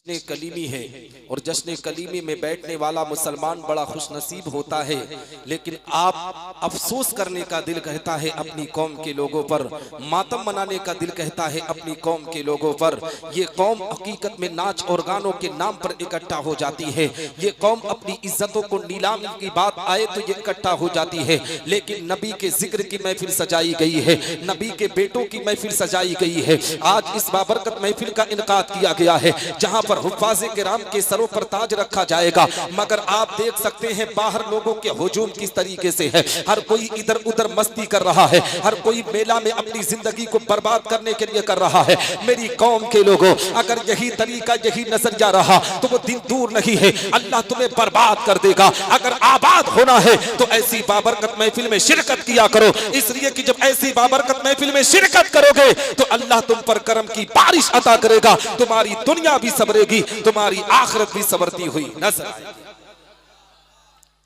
जश्न कलीमी है और जश्न कलीमी में बैठने वाला मुसलमान बड़ा खुशनसीब होता है, लेकिन आप अफसोस करने का दिल कहता है अपनी कौम के लोगों पर, मातम मनाने का दिल कहता है अपनी कौम के लोगों पर। ये कौम हकीकत में नाच और गानों के नाम पर इकट्ठा हो जाती है। ये कौम अपनी इज्जतों को नीलामी की बात आए तो ये इकट्ठा हो जाती है, लेकिन नबी के जिक्र की महफिल सजाई गई है, नबी के बेटों की महफिल सजाई गई है। आज इस बाबरकत महफिल का इनकाद किया गया है जहां पर हुफ़ाज़े किराम के सरों पर ताज रखा जाएगा, मगर आप देख सकते हैं बाहर लोगों के हुजूम किस तरीके से है। हर कोई इधर उधर मस्ती कर रहा है, हर कोई मेला में अपनी जिंदगी को बर्बाद करने के लिए कर रहा है। मेरी कौम के लोगों, अगर यही तरीका यही नजरिया रहा तो वो दिन दूर नहीं है, अल्लाह तुम्हें बर्बाद कर देगा। अगर आबाद होना है तो ऐसी बाबरकत महफिल में शिरकत किया करो, इसलिए कि जब ऐसी बाबरकत महफिल में शिरकत करोगे तो अल्लाह तुम पर करम की बारिश अता करेगा, तुम्हारी दुनिया भी सबरेगी, तुम्हारी आखिरत भी सबरती हुई नजर आएगी,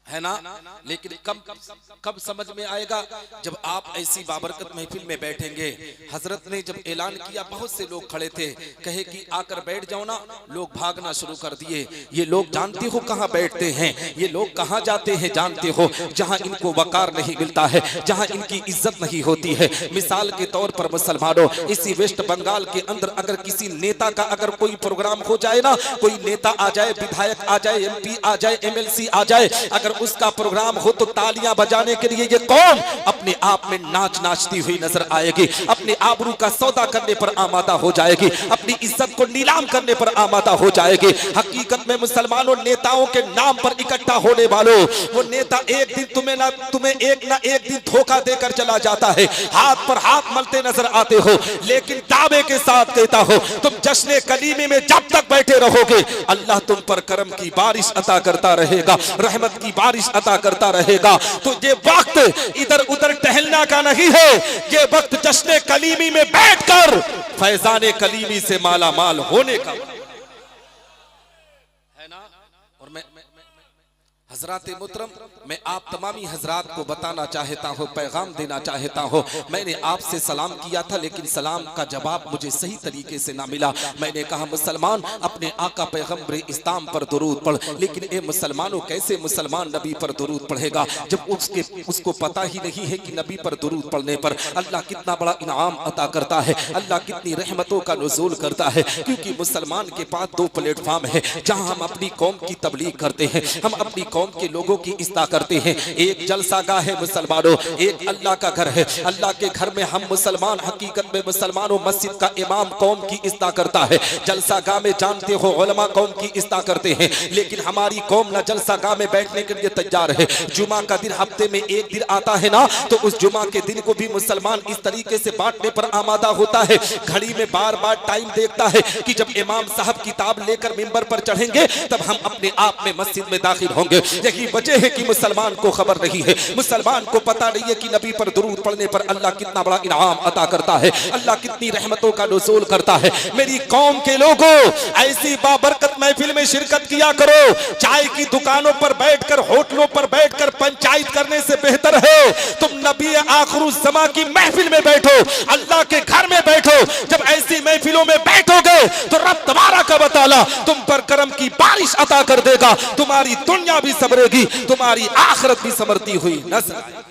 है ना। लेकिन कब समझ में आएगा जब आप ऐसी बाबरकत महफिल में बैठेंगे। हजरत ने जब ऐलान किया बहुत से लोग खड़े थे, कहे कि आकर बैठ जाओ ना, लोग भागना शुरू कर दिए। ये लोग जानते हो कहां बैठते हैं, ये लोग कहां जाते हैं जानते हो, जहां इनको वकार नहीं मिलता है, जहां इनकी इज्जत नहीं होती है। मिसाल के तौर पर मुसलमानों, इसी वेस्ट बंगाल के अंदर अगर किसी नेता का अगर कोई प्रोग्राम हो जाए ना, कोई नेता आ जाए, विधायक आ जाए, MP आ जाए, MLC आ जाए, अगर उसका प्रोग्राम हो तो तालियां बजाने के लिए ये कौम अपने आप में नाचती हुई नजर आएगी, अपने आबरू का सौदा करने पर आमादा हो जाएगी, अपनी इज्जत को नीलाम करने पर आमादा हो जाएगी। हकीकत में मुसलमानों, नेताओं के नाम पर इकट्ठा होने वालों, वो नेता एक दिन तुम्हें एक ना एक दिन धोखा देकर चला जाता है, हाथ पर हाथ मलते नजर आते हो, लेकिन दावे के साथ कहता हो तुम जश्न कलीमी में जब तक बैठे रहोगे अल्लाह तुम पर करम की बारिश अता करता रहेगा, रहमत की बारिश अता करता रहेगा। तो ये वक्त इधर उधर टहलना का नहीं है, ये वक्त जश्न कलीमी में बैठकर फैजाने कलीमी से माला माल होने का है ना। और मैं हजरात मुहतरम, मैं आप तमामी हजरात को बताना चाहता हूँ, पैगाम देना चाहता हूँ। मैंने आपसे सलाम किया था लेकिन सलाम का जवाब मुझे सही तरीके से ना मिला। मैंने कहा मुसलमान अपने आका पैगम्बर इस्लाम पर दुरूद पढ़, लेकिन ए मुसलमानों, कैसे मुसलमान नबी पर दुरूद पढ़ेगा जब उसको पता ही नहीं है कि नबी पर दुरूद पढ़ने पर अल्लाह कितना बड़ा इनाम अता करता है, अल्लाह कितनी रहमतों का नुज़ूल करता है। क्योंकि मुसलमान के पास दो प्लेटफॉर्म है जहाँ हम अपनी कौम की तबलीग करते हैं, हम अपनी कौम के लोगों की इस्ता करते हैं। एक जलसागाह है मुसलमानों, एक अल्लाह का घर है। अल्लाह के घर में हम मुसलमान, हकीकत में मुसलमानों, मस्जिद का इमाम कौम की इस्ता करता है, जलसागाह में जानते हो उलमा कौम की इस्ता करते हैं, लेकिन हमारी कौम न जलसागाह में बैठने के लिए तैयार है। जुमा का दिन हफ्ते में एक दिन आता है ना, तो उस जुमा के दिन को भी मुसलमान इस तरीके से बांटने पर आमादा होता है। घड़ी में बार बार टाइम देखता है कि जब इमाम साहब किताब लेकर मिंबर पर चढ़ेंगे तब हम अपने आप में मस्जिद में दाखिल होंगे। यही वजह है कि मुसलमान को खबर नहीं है, मुसलमान को पता नहीं है कि नबी पर दुरूद पढ़ने पर अल्लाह कितना बड़ा इनाम अता करता है, अल्लाह कितनी रहमतों का नुज़ूल करता है। मेरी कौम के लोगों, ऐसी बाबरकत महफिल में शिरकत किया करो। चाय की दुकानों पर बैठकर, होटलों पर बैठकर पंचायत करने से बेहतर है तुम नबी आखिरुज़्ज़मा की महफिल में बैठो, अल्लाह के घर में बैठो। जब ऐसी महफिलों में बैठोगे तो रब तबारक व तआला तुम पर करम की बारिश अता कर देगा, तुम्हारी दुनिया भी सबरेगी, तुम्हारी आखिरत भी समरती हुई नजर आएगी।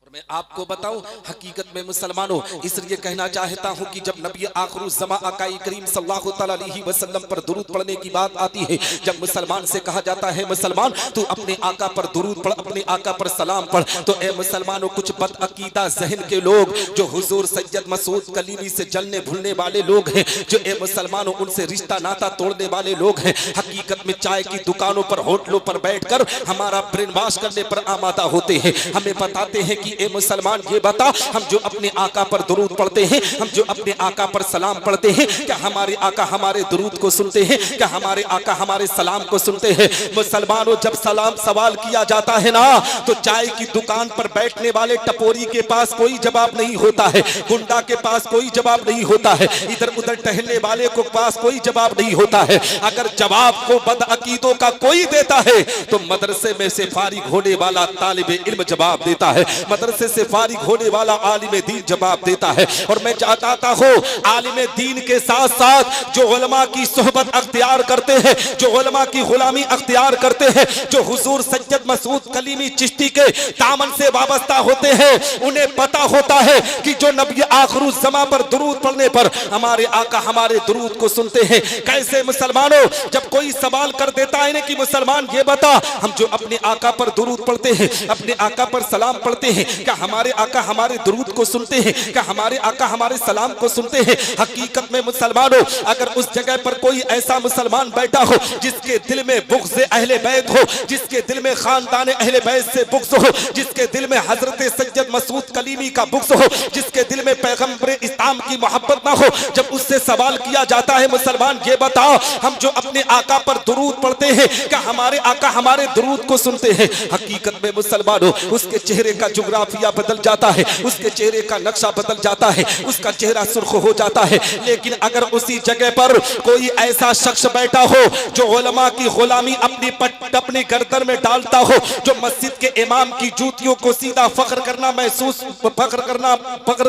मैं आपको बताऊं, हकीकत में मुसलमानों, इसलिए कहना चाहता हूं कि जब नबी आखिरुज़्ज़मा आकाई करीम सल्लल्लाहु अलैहि वसल्लम पर दुरूद पढ़ने की बात आती है, जब मुसलमान से कहा जाता है मुसलमान तू अपने आका पर दुरूद पढ़, अपने आका पर सलाम पढ़, तो ए मुसलमानों, कुछ बदअकीदा ज़हन के लोग जो हुजूर सैयद मसूद कलीमी से जलने भूलने वाले लोग हैं, जो ए मुसलमानों उनसे रिश्ता नाता तोड़ने वाले लोग हैं, हकीकत में चाय की दुकानों पर, होटलों पर बैठकर हमारा ब्रेन वॉश करने पर आमादा होते हैं। हमें बताते हैं कि मुसलमान ये बता, हम जो अपने आका पर दुरूद पढ़ते हैं, हम जो अपने आका पर सलाम पढ़ते हैं, क्या हमारे आका हमारे दुरूद को सुनते हैं? क्या हमारे आका हमारे सलाम को सुनते हैं? मुसलमानों, जब सलाम सवाल किया जाता है ना, तो चाय की दुकान पर बैठने वाले टपोरी के पास कोई जवाब नहीं होता है, गुंडा के पास कोई जवाब नहीं होता है, इधर उधर टहलने वाले को पास कोई जवाब नहीं होता है। अगर जवाब को बदअकीदों का कोई देता है तो मदरसे में से फारिग होने वाला तालिबे इल्म जवाब देता है, मदरसे मदरसे से फारिग होने वाला आलिम दीन जवाब देता है। और मैं चाहता हूँ आलिम दीन के साथ साथ जो उलमा की सोहबत अख्तियार करते हैं, जो उलमा की गुलामी अख्तियार करते हैं, जो हुजूर सैयद मसूद कलीमी चिश्ती के दामन से वाबस्ता होते हैं, उन्हें पता होता है कि जो नबी आखिरुज़्ज़मा पर दुरूद पढ़ने पर हमारे आका हमारे दुरूद को सुनते हैं। कैसे मुसलमानों, जब कोई सवाल कर देता है कि मुसलमान ये बता, हम जो अपने आका पर दुरूद पढ़ते हैं, अपने आका पर सलाम पढ़ते हैं, क्या हमारे आका हमारे दुरूद को सुनते हैं? क्या हमारे आका हमारे सलाम को सुनते हैं? हकीकत में मुसलमानों, अगर उस जगह पर कोई ऐसा मुसलमान बैठा हो जिसके दिल में बुग़्ज़ अहले बैत हो, जिसके दिल में खानदान अहले बैत से बुग़्ज़ हो, जिसके दिल में हजरत सैयद मसूद कलीमी का बुग़्ज़ हो, जिसके दिल में पैगंबर इस्लाम की मोहब्बत ना हो, जब उससे सवाल किया जाता है मुसलमान ये बताओ, हम जो अपने आका पर दुरूद पढ़ते हैं, क्या हमारे आका हमारे दुरूद को सुनते हैं? हकीकत में मुसलमानों, उसके चेहरे का जुग्राफिया बदल जाता है, उसके चेहरे का नक्शा बदल जाता है, उसका चेहरा सुर्ख हो जाता है। लेकिन अगर उसी जगह पर कोई ऐसा शख्स बैठा हो जो उलमा की गुलामी अपनी गर्दन में डालता हो, जो मस्जिद के इमाम की जूतियों को सीधा फख्र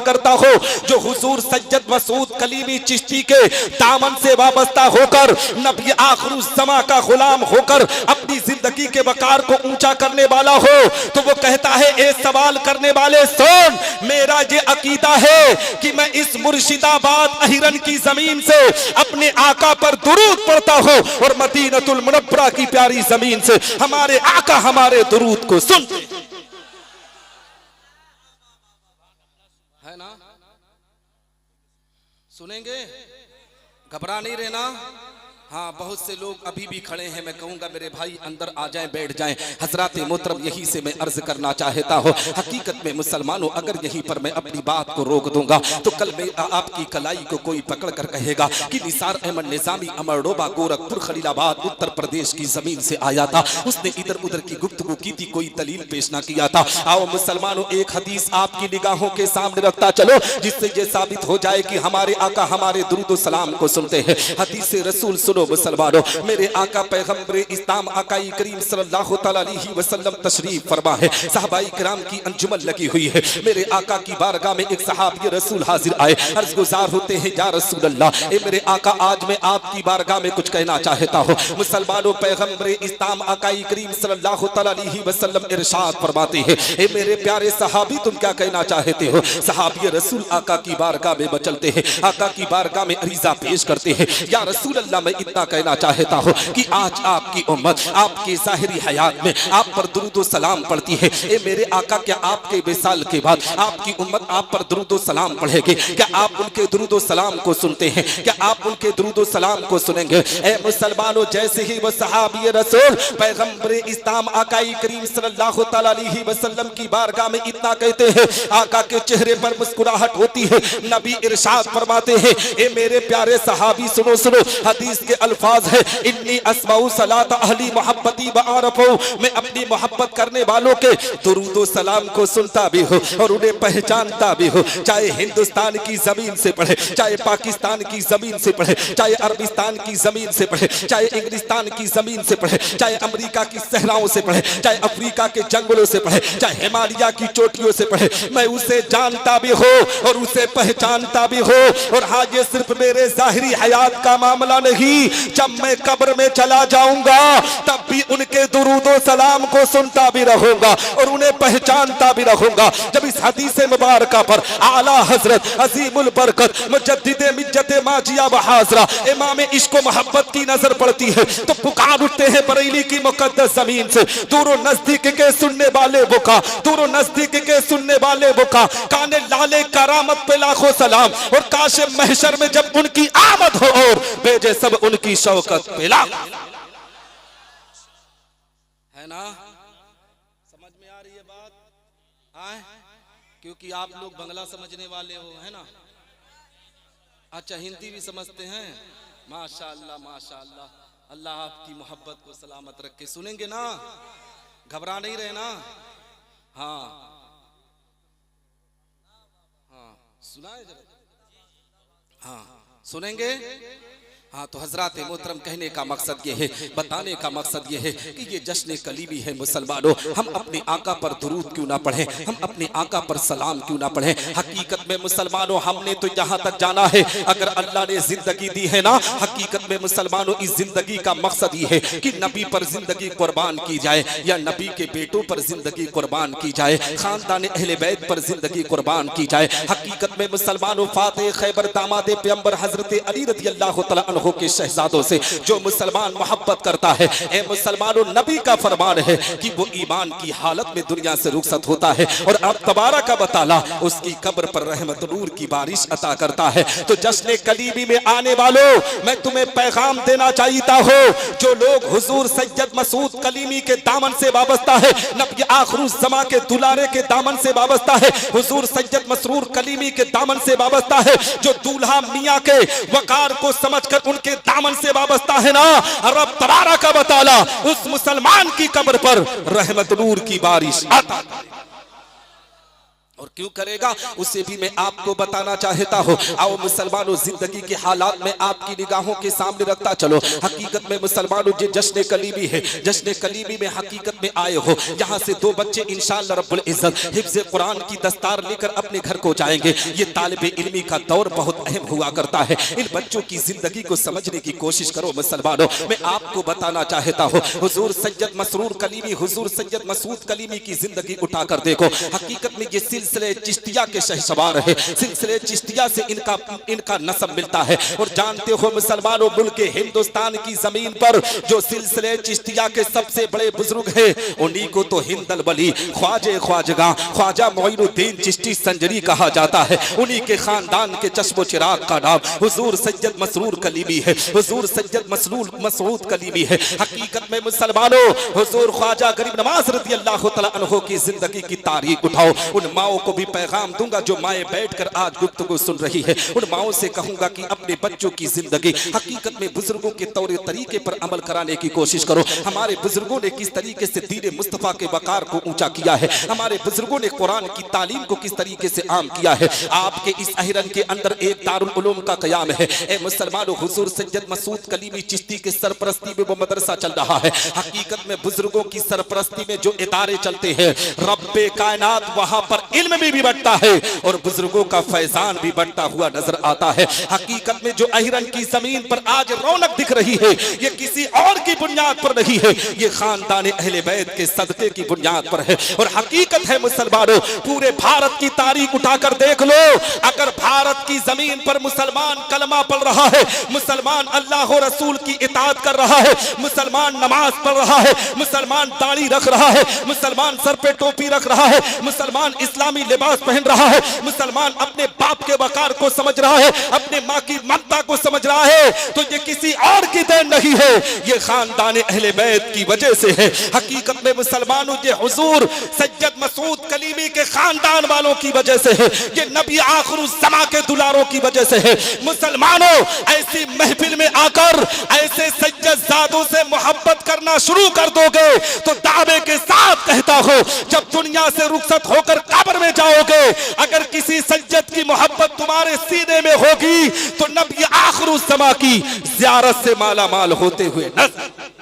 करता हो, जो हुजूर सैयद मसूद कलीमी चिश्ती के दामन से वाबस्ता होकर नबी आखिरुज़्ज़मा का गुलाम होकर अपनी जिंदगी के वकार को ऊंचा करने वाला हो, तो वो कहता है ए सवाल करने वाले सुन, मेरा ये अकीदा है कि मैं इस मुर्शिदाबाद अहिरन की जमीन से अपने आका पर दुरूद पढ़ता हूं और मदीनतुल मुनव्वरा की प्यारी जमीन से हमारे आका हमारे दुरूद को सुनते है ना। सुनेंगे, घबरा नहीं रहना। हाँ, बहुत से लोग अभी भी खड़े हैं, मैं कहूँगा मेरे भाई अंदर आ जाएं, बैठ जाएं। हजरात मोहतरम, यही से मैं अर्ज करना चाहता हूँ, हकीकत में मुसलमानों, अगर यहीं पर मैं अपनी बात को रोक दूंगा तो कल मैं आपकी कलाई को कोई पकड़ कर कहेगा कि निसार अहमद निजामी अमरडोबा गोरखपुर खलीलाबाद उत्तर प्रदेश की जमीन से आया था, उसने इधर उधर की गुफ्तगू की थी, कोई दलील पेश ना किया था। आओ मुसलमानों, एक हदीस आपकी निगाहों के सामने रखता चलो, जिससे ये साबित हो जाए कि हमारे आका हमारे दुरूद सलाम को सुनते हैं। हदीस रसूल सुनो मुसलमानों, मेरे आका पैगंबर इस्लाम आकाई करीम सल्लल्लाहु अलैहि वसल्लम तशरीफ फरमा है, सहाबाई किराम की अंजुमन लगी हुई है। मेरे आका की बारगाह में एक सहाबी रसूल हाजिर आए, अर्ज गुजार होते हैं, या रसूल अल्लाह, ए मेरे आका, आज मैं आपकी बारगाह में कुछ कहना चाहता हूँ। मुसलमानों, पैगंबर इस्लाम आकाई करीम सल्लल्लाहु अलैहि वसल्लम इरशाद फरमाते हैं, ए मेरे प्यारे सहाबी, तुम क्या कहना चाहते हो? सहाबी रसूल आका की बारगाह में बचलते हैं, आका की बारगाह में अरीजा पेश करते हैं, या रसूल अल्लाह, मैं इतना कहना चाहता हूँ कि आज आपकी उम्मत आपकी ज़ाहिरी हयात में आप पर दुरूद सलाम पढ़ती है। ए मेरे आका, क्या आपके विसाल के बाद आपकी उम्मत आप पर दुरूद सलाम पढ़ेगी? क्या आप उनके दुरूद सलाम को सुनते हैं? क्या आप उनके दुरूद सलाम को सुनेंगे? ए मुसलमानों, जैसे ही वो सहाबी रसूल पैगंबर इस्लाम आकाई करीम सल्लल्लाहु अलैहि वसल्लम की बारगाह में इतना कहते हैं, आका के चेहरे पर मुस्कुराहट होती है। नबी इरशाद फरमाते हैं, ए मेरे प्यारे सहाबी, सुनो सुनो, हदीस के अल्फाज है, इन्नी अस्माउ सलात अहली मोहब्बती बआरफू, मैं अपनी मोहब्बत करने वालों के दुरूद सलाम को सुनता भी हूँ और उन्हें पहचानता भी हूँ। चाहे हिंदुस्तान की जमीन से पढ़े, चाहे पाकिस्तान की जमीन से पढ़े, चाहे अरबिस्तान की जमीन से पढ़े, चाहे इंग्लिस्तान की जमीन से पढ़े, चाहे अमेरिका की सहराओं से पढ़े, चाहे अफ्रीका के जंगलों से पढ़े, चाहे हिमालय की चोटियों से पढ़े, मैं उसे जानता भी हूँ और उसे पहचानता भी हूँ। और हाँ, ये सिर्फ मेरे जाहिरी हयात का मामला नहीं, जब मैं कब्र में चला जाऊंगा तब भी उनके दुरूद सलाम को सुनता भी रहूंगा और उन्हें पहचानता भी रहूंगा। जब इस हदीस मुबारका पर आला हजरत अजीमुल बरकत मुजद्दिद मिज्जत माजिया बहाजरा इमाम इश्क व मोहब्बत की नजर पड़ती है तो पुकार उठते हैं बरेली की मुकद्दस जमीन से, दूर नजदीक के सुनने वाले बुका, दूर नजदीक के सुनने वाले बुका, काने लाले करामत पे लाखों सलाम, और काश महशर में जब उनकी आमद हो और भेजे सब उनकी शौकत पे लाख। है ना, समझ में आ रही है बात? आए, क्योंकि आप लोग बंगला समझने वाले हो, है ना? अच्छा, हिंदी भी समझते हैं, माशाअल्लाह माशाअल्लाह। अल्लाह आपकी मोहब्बत को सलामत रखे। सुनेंगे ना, घबरा नहीं रहे ना? हाँ हाँ, सुनाए जरा। हाँ, सुनेंगे। हाँ, तो हजरात मोहतरम कहने का मकसद ये है, बताने का मकसद ये है कि ये जश्न कलीमी है मुसलमानों। हम अपने आका पर दुरूद क्यों ना पढ़ें, हम अपने आका पर सलाम क्यों ना पढ़ें। हकीकत में मुसलमानों हमने तो यहाँ तक जाना है, अगर अल्लाह ने जिंदगी दी है ना, हकीकत में मुसलमानों इस जिंदगी का मकसद ये है कि नबी पर जिंदगी कुर्बान की जाए, या नबी के बेटों पर जिंदगी कुर्बान की जाए, खानदान अहले बैत पर जिंदगी कुर्बान की जाए। हकीकत में मुसलमानों फातेह खैबर दामाद पैगंबर हजरत अली रज़ी अल्लाह तआला अन्हु के शहजादों से जो मुसलमान मोहब्बत करता है, ए मुसलमानों नबी का फरमान है कि वो ईमान की हालत में दुनिया से रुखसत होता है और अब तबारक व तआला उसकी कब्र पर रहमत नूर की बारिश अता करता है। तो जश्न कलीमी में आने वालों, मैं तुम्हें पैगाम देना चाहता हूँ, जो लोग हुजूर सैयद मसूद कलीमी के दामन से वाबस्ता है, नबी आखिरुज़्ज़मा के दुलारे के दामन से वाबस्ता है, हुजूर सैयद मसरूर कलीमी के दामन से वाबस्ता है, जो दूल्हा मियाँ के वकार को समझकर उनके दामन से वाबस्ता है ना, रब तबारक व तआला उस मुसलमान की कब्र पर रहमत नूर की बारिश अता और क्यों करेगा उसे भी मैं आपको बताना चाहता हूँ। आओ मुसलमानों, जिंदगी के हालात में आपकी निगाहों के सामने रखता चलो। हकीकत में मुसलमानों ये जश्न कलीमी है, जश्न कलीमी में हकीकत में आए हो, यहाँ से दो बच्चे इंशाअल्लाह रब्बुल इज्जत हिफ्ज़ कुरान की दस्तार लेकर अपने घर को जाएंगे। ये तालिबे इल्मी का दौर बहुत अहम हुआ करता है, इन बच्चों की जिंदगी को समझने की कोशिश करो मुसलमानों। मैं आपको बताना चाहता हूँ, हुजूर सैयद मसरूर कलीमी, हुजूर सैयद मसूद कलीमी की जिंदगी उठाकर देखो। हकीकत में ये सिलसिले चिश्तिया के शहसवार है, सिलसिले चिश्तिया से इनका नस्ब मिलता है। और जानते हो मुसलमानों, मुल्क हिंदुस्तान की जमीन पर जो सिलसिले चिश्तिया के सबसे बड़े बुजुर्ग हैं, उन्हीं को तो हिंदल वली ख्वाजे ख्वाजगा ख्वाजा मोइनुद्दीन चिश्ती संजरी कहा जाता है। उन्हीं के खानदान के चश्मो चिराग का नाम हुजूर सैयद मसरूर कलीमी है, हुजूर सैयद मसूद कलीमी है। हकीकत में मुसलमानों, हुजूर ख्वाजा गरीब नवाज रज़ी अल्लाह तआला अन्हु की जिंदगी की तारीख उठाओ। उन माओ को भी पैगाम दूंगा जो माएँ बैठकर आज गुफ्तगू सुन रही है, उन माओं से कहूंगा कि अपने बच्चों की जिंदगी हकीकत में बुजुर्गों के तौर तरीके पर अमल कराने की कोशिश करो। हमारे बुजुर्गों ने किस तरीके से दीन मुस्तफा के वकार को ऊंचा किया है, हमारे बुजुर्गों ने कुरान की तालीम को किस तरीके से आम किया है। आपके इस अहिरन के अंदर एक दारुल उलूम का कयाम है। ए मुसलमानों, हुजूर सैयद मसूद कलीमी चिश्ती के सरपरस्ती में वो मदरसा चल रहा है। हकीकत में बुजुर्गों की सरपरस्ती में जो इदारे चलते हैं, रब्बे कायनात वहां पर इल्म भी बढ़ता है और बुजुर्गों का फैजान भी बढ़ता हुआ नजर आता है। हकीकत में जो अहिरन की जमीन पर आज रौनक दिख रही है, ये किसी और की बुनियाद पर नहीं है, ये खानदान अहले बैत के सदके की बुनियाद पर है। और हकीकत है मुसलमानों, पूरे भारत की तारीख उठाकर देख लो, अगर भारत की जमीन पर मुसलमान कलमा पढ़ रहा है, मुसलमान अल्लाह और रसूल की इताअत कर रहा है, मुसलमान नमाज पढ़ रहा है, मुसलमान दाढ़ी रख रहा है, मुसलमान सर पे टोपी रख रहा है, मुसलमान इस्लामी लिबास पहन रहा है, मुसलमान अपने बाप के वकार को समझ रहा है, अपने माँ की ममता को समझ रहा है, तो ये किसी और की देन नहीं है, ये खानदान अहले बैत की वजह से है। हकीकत में मुसलमानों, ये हुजूर सैयद मसूद कलीमी के खानदान वालों की वजह से है, ये नबी आखिरुज़्ज़मा के दुलारों की वजह से है। मुसलमानों, ऐसी महफिल में आकर ऐसे सज्जदजादों से मोहब्बत करना शुरू कर दोगे तो दावे के साथ कहता हूं, जब दुनिया से रुखसत होकर कब्र में जाओगे, अगर किसी सज्जद की मोहब्बत तुम्हारे सीने में होगी तो नबी आखिरुज़्ज़मा की ज़ियारत से माला माल होते हुए नजर।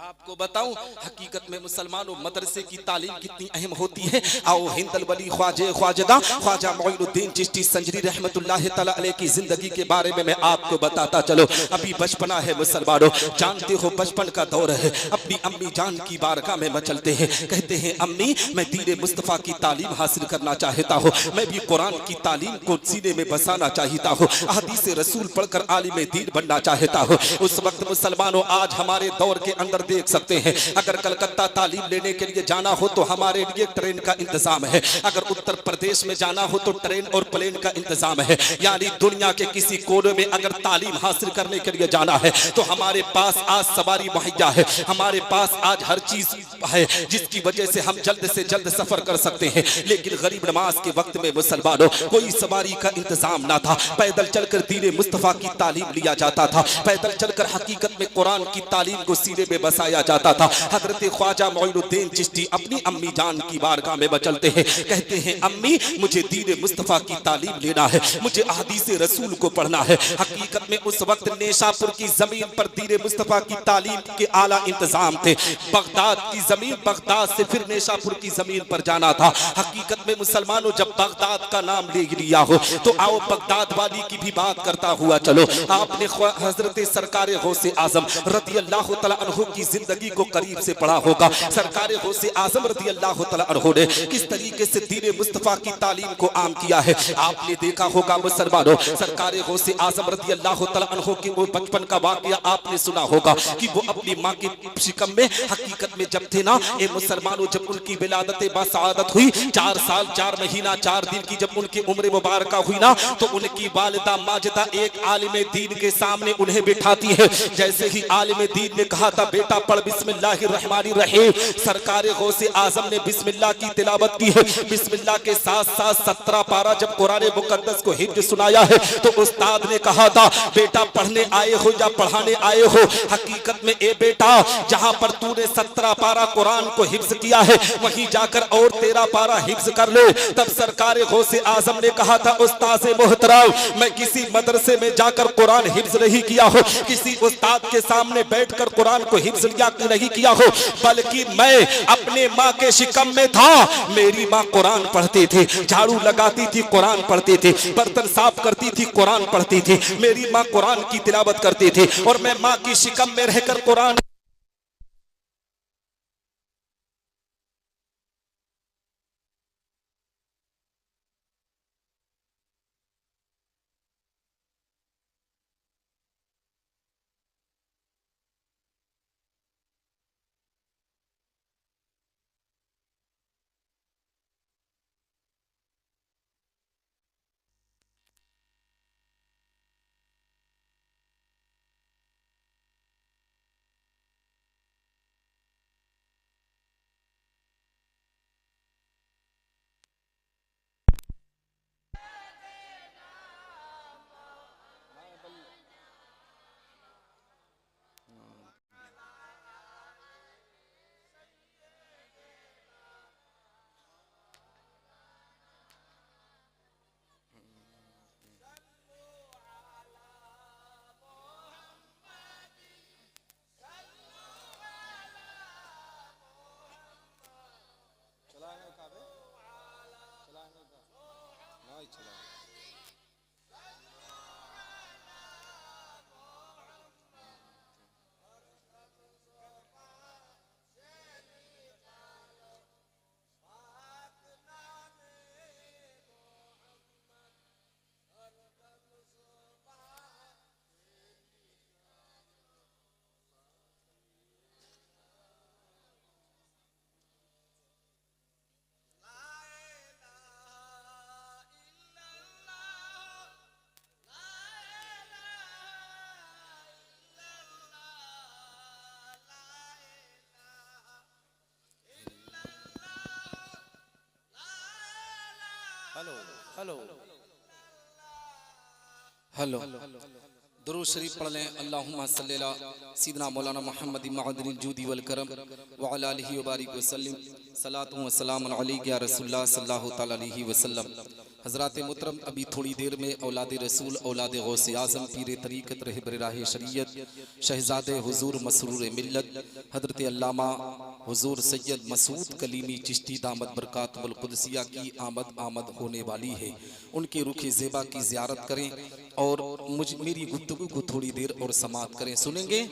आपको बताऊं, हकीकत में मुसलमानों, मदरसे की तालीम कितनी अहम होती है। आओ हिंदल वली ख्वाजे ख्वाजदा ख्वाजा मोइनुद्दीन चिश्ती संजरी रहमतुल्लाह तआला अलैह की जिंदगी के बारे में मैं आपको बताता चलो। अभी बचपना है मुसलमानों, जानते हो बचपन का दौर है। अपनी अम्मी जान की बारगाह में मचलते हैं, कहते हैं अम्मी मैं दीन मुस्तफा की तालीम हासिल करना चाहता हूँ, मैं भी कुरान की तालीम को सीने में बसाना चाहता हूँ, हदीस रसूल पढ़कर आलिम दीन बनना चाहता हूँ। उस वक्त मुसलमानों, आज हमारे दौर के अंदर देख सकते हैं, अगर कलकत्ता तालीम लेने के लिए जाना हो तो हमारे लिए ट्रेन का इंतजाम है, अगर उत्तर प्रदेश में जाना हो तो ट्रेन और प्लेन का इंतजाम है। यानी दुनिया के किसी कोने में अगर तालीम हासिल करने के लिए जाना है तो हमारे पास आज सवारी मुहैया है, हमारे पास आज हर चीज है जिसकी वजह से हम जल्द से जल्द सफर कर सकते हैं। लेकिन गरीब नमाज के वक्त में मुसलमानों, कोई सवारी का इंतजाम ना था, पैदल चलकर दीन मुस्तफा की तालीम लिया जाता था, पैदल चलकर हकीकत में कुरान की तालीम को सीने में बसाया जाता था। हजरत ख्वाजा मोइनुद्दीन चिश्ती अपनी अम्मी जान की बारगाह में बचलते हैं, कहते हैं अम्मी मुझे दीन मुस्तफ़ा की तालीम लेना है, मुझे अहदीस रसूल को पढ़ना है। हकीकत में उस वक्त नेशापुर की जमीन पर दीन मुस्तफ़ा की तालीम के आला इंतजाम थे। बगदाद की जमीन, बगदाद से फिर नेशापुर की जमीन पर जाना था। हकीकत में मुसलमानों जब बगदाद का नाम ले लिया हो तो आओ बगदाद वाली की भी बात करता हुआ चलो। आपने हजरत सरकार गौसे आजम रज़ी अल्लाह तआला अन्हु की जिंदगी को करीब से पढ़ा होगा। सरकार गौसे आजम रज़ी अल्लाह तआला अन्हु ने किस तरीके से दीन मुस्तफ़ा की तालीम को आम किया है। आपने देखा होगा मुसलमानों, सरकार गौसे आजम रज़ी अल्लाह तआला अन्हु की वो बचपन का वाकया आपने सुना होगा कि वो अपनी माँ की शिकम में हकीकत में जब थे ना ये मुसलमानों, जब उनकी विलादत बासआदत हुई, 4 साल 4 महीना 4 दिन की जब उनकी उम्र मुबारक हुई ना, तो उनकी वालिदा माजिदा एक आलिम दीन के सामने उन्हें बिठाती है। जैसे ही आलिम दीन ने कहा था बेटा पढ़ बिस्मिल्लाहिर रहमानिर रहीम, सरकार गौसे आजम ने बिस्मिल्लाह की तिलावत की है। बिस्मिल्लाह के साथ साथ 17 पारा जब कुरान मुकद्दस को हिफ्ज सुनाया है तो उस्ताद ने कहा था बेटा पढ़ने आए हो या पढ़ाने आए हो, हकीकत में ए बेटा जहां पर तूने 17 पारा कुरान को हिफ्ज किया है वहीं जाकर और 13 पारा हिफ्ज कर ले। तब सरकार गौसे आजम ने कहा था उस्ताद मोहतरम मैं किसी मदरसे में जाकर कुरान हिफ्ज नहीं किया हो, किसी उस्ताद के सामने बैठकर कुरान को हिफ्ज नहीं किया हो, बल्कि मैं अपने माँ के शिकम में था। मेरी माँ कुरान पढ़ती थी, झाड़ू लगाती थी कुरान पढ़ती थी, बर्तन साफ करती थी कुरान पढ़ती थी, मेरी माँ कुरान की तिलावत करती थी और मैं माँ की शिकम में रहकर कुरान। हेलो हेलो हेलो दुरूद शरीफ पढ़ लें। अल्लाहुम्मा सल्ली अला सय्यिदना मौलाना मुहम्मद मअदनिल जूदी वल करम व अला आलिहि व बारिक व सल्लिम सलातु व सलामुन अलैका या रसूलुल्लाह सल्लल्लाहु तआला अलैहि वसल्लम। हज़रात मुहतरम अभी थोड़ी देर में औलाद रसूल औलाद गौसे आज़म पीर तरीक़त रहबर राह शरीयत शहज़ादे हुज़ूर मसरूर मिल्लत हज़रत अल्लामा हुज़ूर सैयद मसूद कलीमी चिश्ती दामत बरकातुल कुदसिया की आमद होने वाली है। उनके रुखे ज़ेबा की ज़ियारत करें और मेरी गुफ्तगू को थोड़ी देर और समाअत करें। सुनेंगे?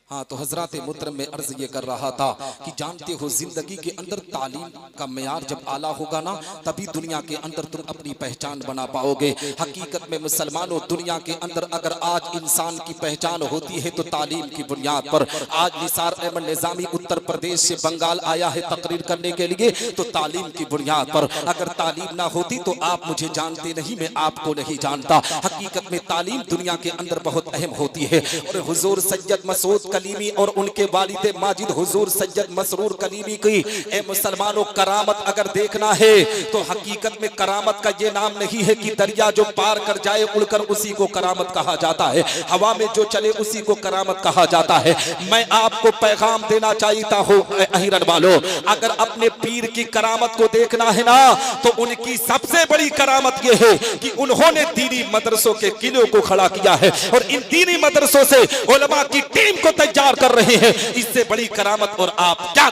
हाँ, तो हजरत मुहतरम में अर्ज ये कर रहा था कि जानते हो जिंदगी के अंदर तालीम का मेयार जब आला होगा ना तभी दुनिया के अंदर तुम अपनी पहचान बना पाओगे। हकीकत में मुसलमानों दुनिया के अंदर अगर आज इंसान की पहचान होती है तो तालीम की बुनियाद पर। आज निसार अहमद निजामी उत्तर प्रदेश से बंगाल आया है तकरीर करने के लिए तो तालीम की बुनियाद पर। अगर तालीम ना होती तो आप मुझे जानते नहीं, मैं आपको नहीं जानता। हकीकत में तालीम दुनिया के अंदर बहुत अहम होती है और हुजूर सैयद मसूद कलीमी और उनके वालिद माजिद हुजूर सैयद मसरूर कलीमी की ए मुसलमानों करामत अगर देखना है तो हकीकत में करामत का ये नाम नहीं है कि दरिया जो पार कर जाए उड़कर उसी को करामत कहा जाता है, हवा में जो चले उसी को करामत कहा जाता है। मैं आपको पैगाम देना चाहता हूँ अहिरन वालों, अगर अपने पीर की करामत को देखना है ना तो उनकी सबसे बड़ी करामत ये है कि उन्होंने दीनी मदरसों के किलों को खड़ा किया है और इन दीनी मदरसों से उलमा की टीम को तैयार कर रहे हैं। इससे बड़ी करामत और आप क्या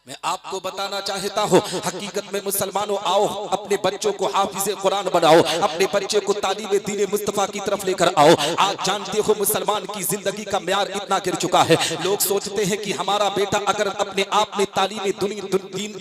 मैं आपको बताना चाहता हूँ। हकीकत में मुसलमानों आओ अपने बच्चों को हाफिज़े कुरान बनाओ, अपने बच्चे को तालीम दीन मुस्तफ़ा की तरफ लेकर आओ। आज जानते हो मुसलमान की जिंदगी का म्यार इतना गिर चुका है, लोग सोचते हैं कि हमारा बेटा अगर अपने आप में तालीम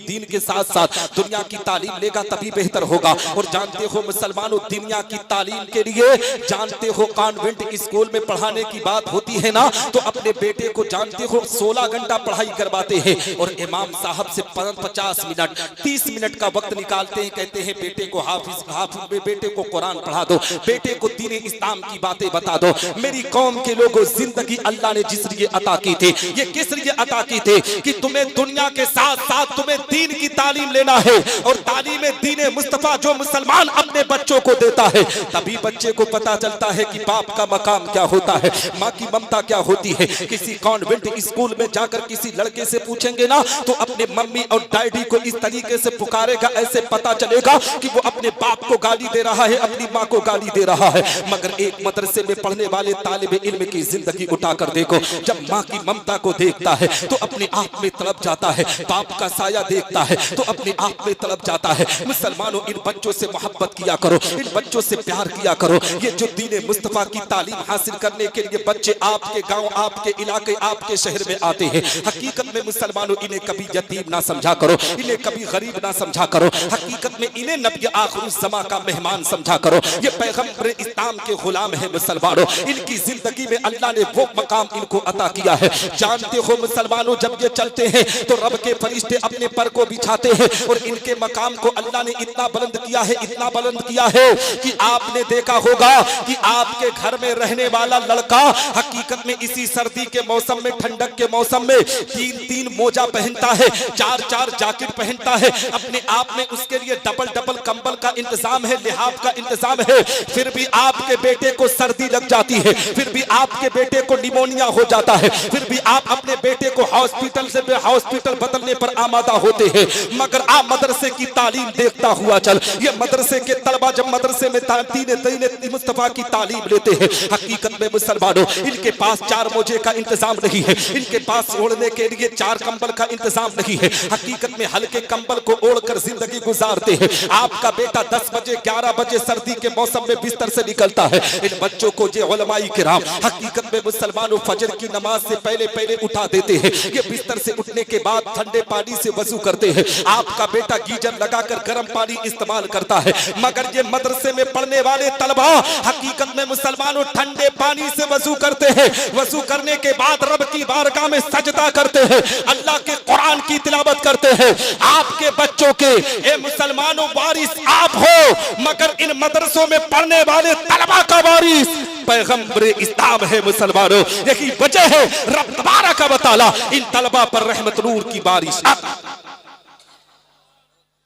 दीन के साथ साथ दुनिया की तालीम लेगा तभी बेहतर होगा। और जानते हो मुसलमानों दुनिया की तालीम के लिए जानते हो कॉन्वेंट स्कूल में पढ़ाने की बात होती है ना तो अपने बेटे को जानते हो 16 घंटा पढ़ाई करवाते हैं और इमाम साहब से 50 मिनट 30 मिनट का वक्त निकालते हैं, कहते हैं बेटे को हाफिज बेटे को कुरान पढ़ा दो, बेटे को दीन इस्लाम की बातें बता दो। मेरी कौम के लोगों, जिंदगी अल्लाह ने जिस लिए अता की थी ये किस लिए अता की थी कि तुम्हें दुनिया के साथ साथ तुम्हें दीन की तालीम लेना है और तालीम दीन मुस्तफा जो मुसलमान अपने बच्चों को देता है तभी बच्चे को पता चलता है कि बाप का मकाम क्या होता है, माँ की ममता क्या होती है। किसी कॉन्वेंट स्कूल में जाकर किसी लड़के से पूछेंगे ना तो अपने मम्मी और डैडी को इस तरीके से पुकारेगा, ऐसे पता चलेगा कि वो अपने बाप को गाली दे रहा है, अपनी माँ को गाली दे रहा है। मगर एक मदरसे में पढ़ने वाले तालिब इल्म की जिंदगी उठाकर देखो, जब माँ की ममता को देखता है तो अपने आप में तड़प जाता है, बाप का साया देखता है तो अपने आप में तड़प जाता है। मुसलमानों इन बच्चों से मोहब्बत किया करो, इन बच्चों से प्यार किया करो। ये जो दीन मुस्तफा की तालीम हासिल करने के लिए बच्चे आपके गाँव, आपके इलाके, आपके शहर में आते हैं, हकीकत में मुसलमानों इन्हें कभी यतीम ना समझा करो, इन्हें कभी गरीब ना समझा करो, हकीकत में इन्हें नबी आखिर ज़मा का मेहमान समझा करो। ये पैगंबर इस्लाम के गुलाम है मुसलमानों, इनकी जिंदगी में अल्लाह ने वो मकाम इनको अता किया है। जानते हो मुसलमानों जब ये चलते हैं तो रब के फरिश्ते अपने पर को बिछाते हैं और इनके मकाम को अल्लाह ने इतना बुलंद किया है, इतना बुलंद किया है कि आपने देखा होगा कि आपके घर में रहने वाला लड़का हकीकत में इसी सर्दी के मौसम में, ठंडक के मौसम में 3-3 मोजा पहनता है, 4-4 जैकेट पहनता है, अपने आप में उसके लिए डबल कंबल का इंतजाम है, लिहाफ का इंतजाम है। फिर भी आपके बेटे को सर्दी लग जाती है, फिर भी आपके बेटे को निमोनिया हो जाता है, फिर भी आप अपने बेटे को हॉस्पिटल से हॉस्पिटल बदलने पर आमादा होते हैं। मगर आप मदरसे की तालीम देखता हुआ चल, ये मदरसे के तलबा जब मदरसे में दीन मुस्तफा की तालीम लेते हैं, हकीकत में मुसलमानों इनके पास 4 मोजे का इंतजाम नहीं है, इनके पास ओढ़ने के लिए 4 कंबल का इंतजाम नहीं है, हकीकत में हल्के कंबल को ओढ़कर जिंदगी गुजारते हैं। आपका बेटा 10 बजे 11 बजे सर्दी के मौसम में बिस्तर से निकलता है। इन बच्चों को ये उलमाई किराम हकीकत में मुसलमानों फजर की नमाज से पहले उठा देते हैं। ये बिस्तर से उठने के बाद ठंडे पानी से वजू करते हैं। आपका बेटा गीजर लगाकर गर्म पानी इस्तेमाल करता है, मगर ये मदरसे में पढ़ने वाले तलबा हकीकत में मुसलमानों ठंडे पानी से वजू करते हैं। वजू करने के बाद रब की बारगाह में सजदा करते हैं, अल्लाह के कुरान की तिलावत करते हैं। आपके बच्चों के ए मुसलमानों वारिस आप हो, मगर इन मदरसों में पढ़ने वाले तलबा का वारिस पैगंबर इस्लाम है मुसलमानों। यही वजह है रब तबारक व तआला इन तलबा पर रहमत नूर की बारिश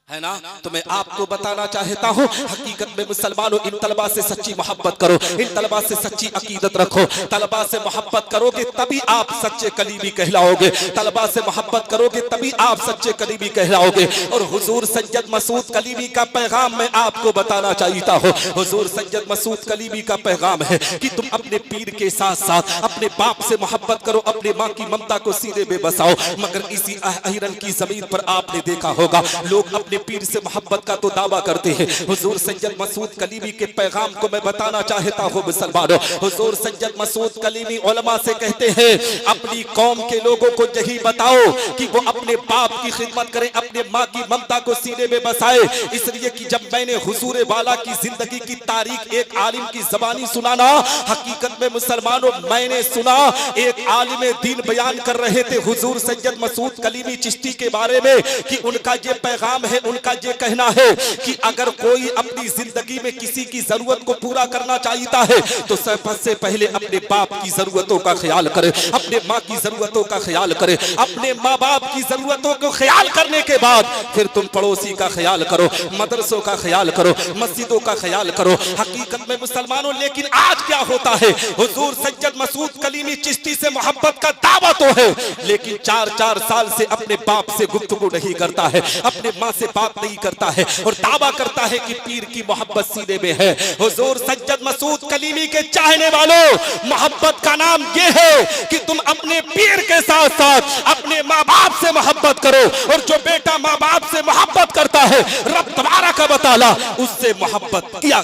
है ना। तो मैं आपको बताना चाहता हूँ हकीकत में मुसलमानों इन तलबा से सच्ची मोहब्बत करो, इन तलबा से सच्ची अकीदत रखो। तलबा से मोहब्बत करोगे तभी आप सच्चे कलीमी कहलाओगे, तलबा से मोहब्बत करोगे तभी आप सच्चे कलीमी कहलाओगे। और हुजूर सैयद मसूद कलीमी का पैगाम मैं आपको बताना चाहता हूँ। हुजूर सैयद मसूद कलीमी का पैगाम है कि तुम अपने पीर के साथ साथ अपने बाप से मोहब्बत करो, अपने माँ की ममता को सीने में बसाओ। मगर इसी अहिरन की जमीन पर आपने देखा होगा लोग अपने पीर से मोहब्बत का तो दावा करते हैं। हुजूर सैयद मसूद कलीमी के पैगाम को मैं बताना चाहता हूँ मुसलमानों। हुजूर सैयद मसूद कलीमी उलमा से कहते हैं अपनी कौम के लोगों को यही बताओ कि वो अपने बाप की खिदमत करें, अपने माँ की ममता को सीने में बसाए। इसलिए कि जब मैंने हुजूर वाला की जिंदगी की तारीख एक आलिम की जबानी सुनाना, हकीकत में मुसलमानों मैंने सुना एक आलिम दीन बयान कर रहे थे हुजूर सैयद मसूद कलीमी चिश्ती के बारे में कि उनका ये पैगाम है, उनका ये कहना है कि अगर कोई अपनी जिंदगी में किसी की जरूरत को पूरा करना चाहता है तो सबसे पहले अपने बाप की जरूरतों का ख्याल करे, अपने माँ की जरूरतों का ख्याल करे, अपने माँ बाप की जरूरतों को ख्याल करने के बाद फिर तुम पड़ोसी का ख्याल करो, मदरसों का ख्याल करो, मस्जिदों का ख्याल करो। हकीकत में मुसलमानों, लेकिन आज क्या होता है, हुजूर सैयद मसूद कलीमी चिश्ती से मोहब्बत का दावा तो है, लेकिन 4-4 साल से अपने बाप से गुफ्तगू नहीं करता है, अपने माँ से बात नहीं करता है और दावा करता है कि पीर की मोहब्बत सीने में है। हुजूर सैयद मसूद कलीमी के चाहने वालों, मोहब्बत का नाम यह है कि तुम अपने पीर के साथ साथ अपने माँ बाप से मोहब्बत करो, और जो बेटा माँ बाप से मोहब्बत करता है रब तबारक व तआला उससे मोहब्बत किया।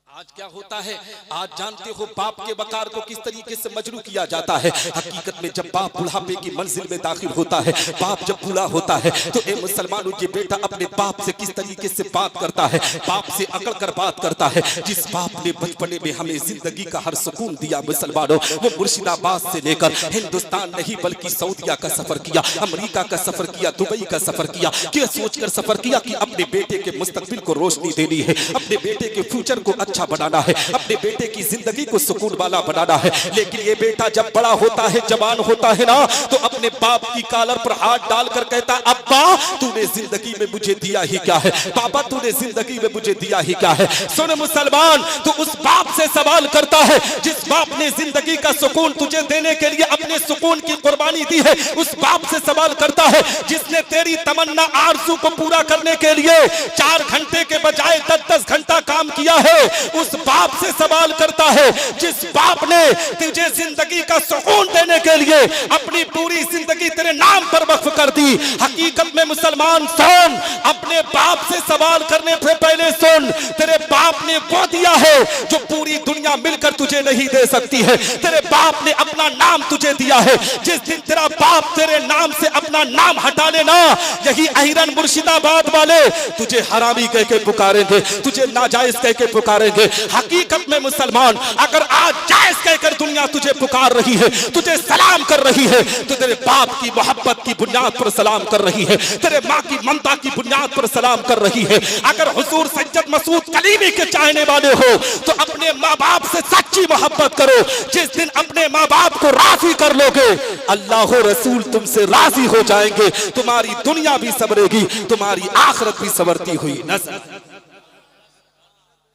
आज क्या होता है, आज जानते हो बाप के वकार को किस तरीके से मजरू किया जाता है। हकीकत में जब बाप बुढ़ापे की मंजिल में दाखिल होता है, बाप जब बूढ़ा होता है तो ए मुसलमानों, ये बेटा अपने बाप से किस तरीके से बात करता है, बाप से अकड़ कर बात करता है। जिस बाप ने बचपने में हमें जिंदगी का हर सुकून दिया मुसलमानों, वो मुर्शिदाबाद से लेकर हिंदुस्तान नहीं बल्कि सऊदिया का सफर किया, अमेरिका का सफर किया, दुबई का सफर किया, क्या सोचकर सफर किया कि अपने बेटे के मुस्तकबिल को रोशनी देनी है, अपने बेटे के फ्यूचर को अच्छा बनाना है, अपने बेटे की जिंदगी को सुकून वाला बनाना है। लेकिन ये बेटा जब बड़ा होता है, जवान होता है ना, तो अपने बाप की कॉलर पर हाथ डालकर कहता, अब्बा तूने जिंदगी में मुझे दिया ही क्या है, पापा तूने जिंदगी में मुझे दिया ही क्या है। सुन मुसलमान, तो उस बाप से सवाल करता है जिस बाप ने जिंदगी का सुकून तुझे देने के लिए अपने सुकून की कुर्बानी दी है। उस बाप से सवाल करता है जिसने तेरी तमन्ना आरज़ू को पूरा करने के लिए 4 घंटे के बजाय 10-10 घंटा काम किया है। उस बाप से सवाल करता है जिस बाप ने तुझे जिंदगी का सुकून देने के लिए अपनी पूरी जिंदगी तेरे नाम पर वक्फ कर दी। हकीकत में मुसलमान सुन, अपने बाप से सवाल करने से पहले सुन, तेरे बाप ने वो दिया है जो पूरी दुनिया मिलकर तुझे नहीं दे सकती है। तेरे बाप ने अपना नाम तुझे दिया है। जिस दिन तेरा बाप तेरे नाम से अपना नाम हटा लेना, यही अहिरन मुर्शिदाबाद वाले तुझे हरामी कह के पुकारेंगे, तुझे नाजायज कह के पुकारेंगे। हकीकत में मुसलमान, अगर आज जायज कहकर दुनिया तुझे पुकार रही है, तुझे सलाम कर रही है, तो तेरे बाप की मोहब्बत की बुनियाद पर सलाम कर रही है, तेरे माँ की ममता की बुनियाद पर सलाम कर रही है। अगर हुजूर सैयद मसूद कलीमी के चाहने वाले हो तो अपने माँ बाप से सच्ची मोहब्बत करो। जिस दिन अपने माँ बाप को राजी कर लोगे, अल्लाह रसूल तुमसे राजी हो जाएंगे, तुम्हारी दुनिया भी संवरेगी, तुम्हारी आखिरत भी संवरती हुई नजर